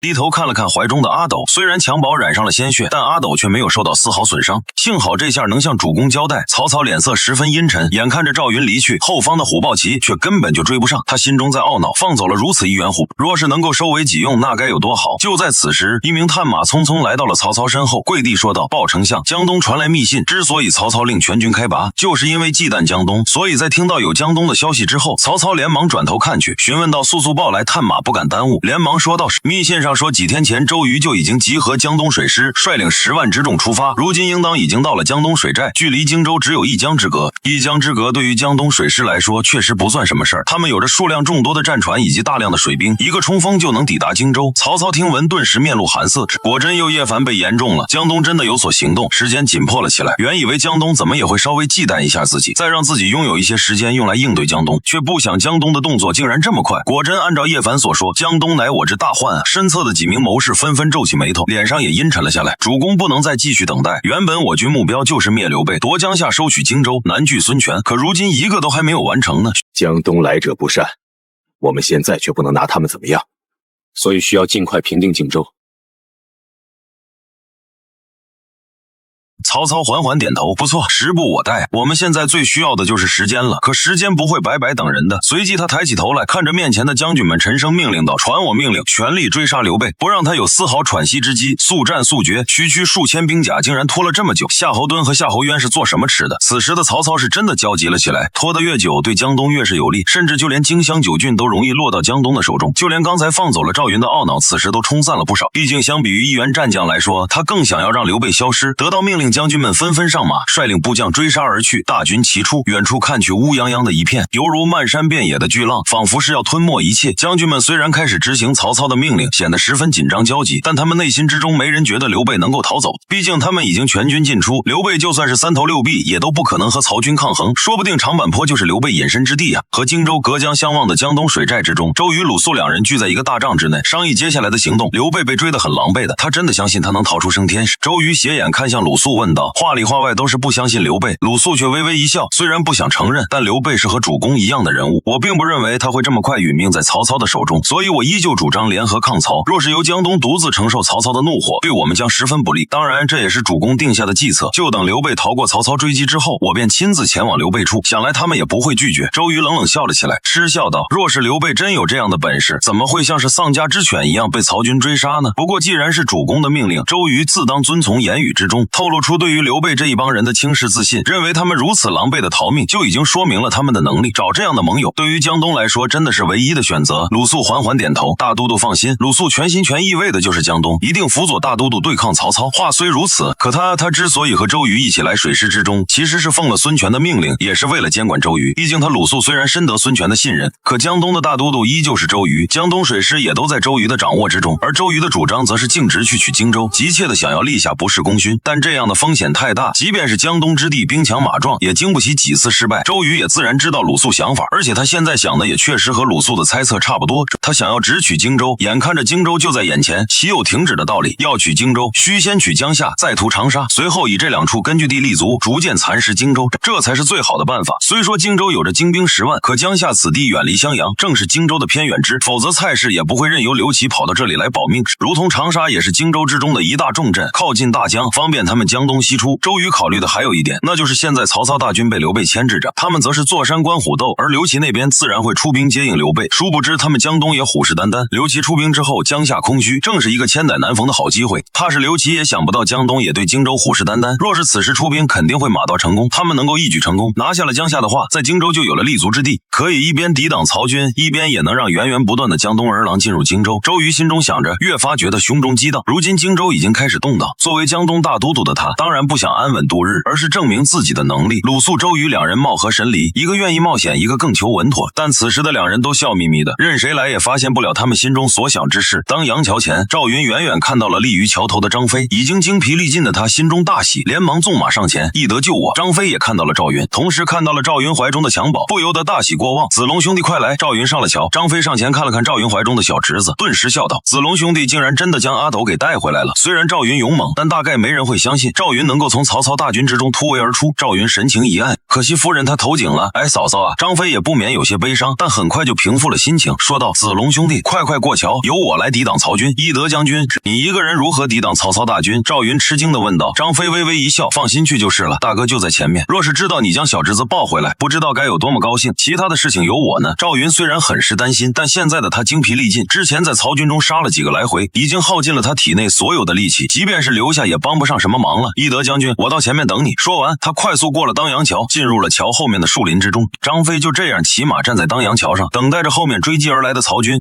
低头看了看怀中的阿斗，虽然襁褓染上了鲜血，但阿斗却没有受到丝毫损伤。幸好这下能向主公交代。曹操脸色十分阴沉，眼看着赵云离去，后方的虎豹骑却根本就追不上。他心中在懊恼，放走了如此一员虎，若是能够收为己用，那该有多好。就在此时，一名探马匆匆来到了曹操身后，跪地说道：“报丞相，江东传来密信，之所以曹操令全军开拔，就是因为忌惮江东。所以在听到有江东的消息之后，曹操连忙转头看去，询问到速速报来，探马不敢耽误，连忙说道：密信上说几天前周瑜就已经集合江东水师，率领10万之众出发，如今应当已经到了江东水寨，距离荆州只有一江之隔。一江之隔对于江东水师来说确实不算什么事儿，他们有着数量众多的战船以及大量的水兵，一个冲锋就能抵达荆州。曹操听闻顿时面露寒色，果真又夜反被言中了，江东真的有所行动，时间紧迫了起来。原以为江东怎么也会稍微忌惮一下自己，再让自己拥有一些时间用来应对江东，却不想江东的动作竟然这么快。果真按照叶凡所说，江东乃我之大患啊！身侧的几名谋士纷纷皱起眉头，脸上也阴沉了下来。主公不能再继续等待，原本我军目标就是灭刘备，夺江夏，收取荆州，南拒孙权，可如今一个都还没有完成呢。江东来者不善，我们现在却不能拿他们怎么样，所以需要尽快平定荆州。曹操缓缓点头，不错，时不我待，我们现在最需要的就是时间了。可时间不会白白等人的。随即他抬起头来，看着面前的将军们，沉声命令道：传我命令，全力追杀刘备，不让他有丝毫喘息之机，速战速决。区区数千兵甲竟然拖了这么久，夏侯惇和夏侯渊是做什么吃的？此时的曹操是真的焦急了起来，拖得越久对江东越是有利，甚至就连荆襄9郡都容易落到江东的手中。就连刚才放走了赵云的懊恼，此时都冲散了不少。毕竟相比于一员战将来说，他更想要让刘备消失。得到命令，将军们纷纷上马，率领部将追杀而去。大军齐出，远处看去乌泱泱的一片，犹如漫山遍野的巨浪，仿佛是要吞没一切。将军们虽然开始执行曹操的命令，显得十分紧张焦急，但他们内心之中没人觉得刘备能够逃走。毕竟他们已经全军进出，刘备就算是3头6臂，也都不可能和曹军抗衡。说不定长坂坡就是刘备隐身之地啊！和荆州隔江相望的江东水寨之中，周瑜、鲁肃两人聚在一个大帐之内，商议接下来的行动。刘备被追得很狼狈的，他真的相信他能逃出升天？周瑜斜眼看向鲁肃问道，话里话外都是不相信刘备。鲁肃却微微一笑，虽然不想承认，但刘备是和主公一样的人物，我并不认为他会这么快殒命在曹操的手中，所以我依旧主张联合抗曹。若是由江东独自承受曹操的怒火，对我们将十分不利。当然，这也是主公定下的计策，就等刘备逃过曹操追击之后，我便亲自前往刘备处，想来他们也不会拒绝。周瑜冷冷笑了起来，嗤笑道：若是刘备真有这样的本事，怎么会像是丧家之犬一样被曹军追杀呢？不过既然是主公的命令，周瑜自当遵从言语之中，透露出对于刘备这一帮人的轻视自信，认为他们如此狼狈的逃命，就已经说明了他们的能力。找这样的盟友，对于江东来说真的是唯一的选择。鲁肃缓缓点头，大都督放心，鲁肃全心全意为的就是江东，一定辅佐大都督对抗曹操。话虽如此，可他之所以和周瑜一起来水师之中，其实是奉了孙权的命令，也是为了监管周瑜。毕竟他鲁肃虽然深得孙权的信任，可江东的大都督依旧是周瑜，江东水师也都在周瑜的掌握之中，而周瑜的主张则是径直去取荆州，急切的想要立下不世功勋。但这样的风险太大，即便是江东之地兵强马壮，也经不起几次失败。周瑜也自然知道鲁肃想法，而且他现在想的也确实和鲁肃的猜测差不多。他想要直取荆州，眼看着荆州就在眼前，岂有停止的道理？要取荆州，须先取江夏，再图长沙，随后以这2处根据地立足，逐渐蚕食荆州，这才是最好的办法。虽说荆州有着精兵10万，可江夏此地远离襄阳，正是荆州的偏远之，否则蔡氏也不会任由刘琦跑到这里来保命。如同长沙也是荆州之中的一大重镇，靠近大江，方便他们江东西出。周瑜考虑的还有一点，那就是现在曹操大军被刘备牵制着，他们则是坐山观虎斗，而刘琦那边自然会出兵接应刘备。殊不知他们江东也虎视眈眈，刘琦出兵之后江夏空虚，正是一个千载难逢的好机会。怕是刘琦也想不到江东也对荆州虎视眈眈，若是此时出兵，肯定会马到成功。他们能够一举成功拿下了江夏的话，在荆州就有了立足之地，可以一边抵挡曹军，一边也能让源源不断的江东儿郎进入荆州。周瑜心中想着，越发觉得胸中激荡。如今荆州已经开始动荡，作为江东大都督的他，当然不想安稳度日，而是证明自己的能力。鲁肃、周瑜两人貌合神离，一个愿意冒险，一个更求稳妥。但此时的两人都笑眯眯的，任谁来也发现不了他们心中所想之事。当阳桥前，赵云远远看到了立于桥头的张飞，已经精疲力尽的他心中大喜，连忙纵马上前，义得救我。张飞也看到了赵云，同时看到了赵云怀中的襁褓，不由得大喜过望。子龙兄弟快来！赵云上了桥，张飞上前看了看赵云怀中的小侄子，顿时笑道：子龙兄弟竟然真的将阿斗给带回来了。虽然赵云勇猛，但大概没人会相信赵云能够从曹操大军之中突围而出。赵云神情一暗，可惜夫人她投井了。哎，嫂嫂啊！张飞也不免有些悲伤，但很快就平复了心情，说道：子龙兄弟，快过桥，由我来抵挡曹军。义德将军，你一个人如何抵挡曹操大军？赵云吃惊地问道。张飞微微一笑，放心去就是了，大哥就在前面。若是知道你将小侄子抱回来，不知道该有多么高兴。其他的事情由我呢。赵云虽然很是担心，但现在的他精疲力尽，之前在曹军中杀了几个来回，已经耗尽了他体内所有的力气，即便是留下也帮不上什么忙了。义德将军，我到前面等你。说完，他快速过了当阳桥，进入了桥后面的树林之中。张飞就这样骑马站在当阳桥上，等待着后面追击而来的曹军。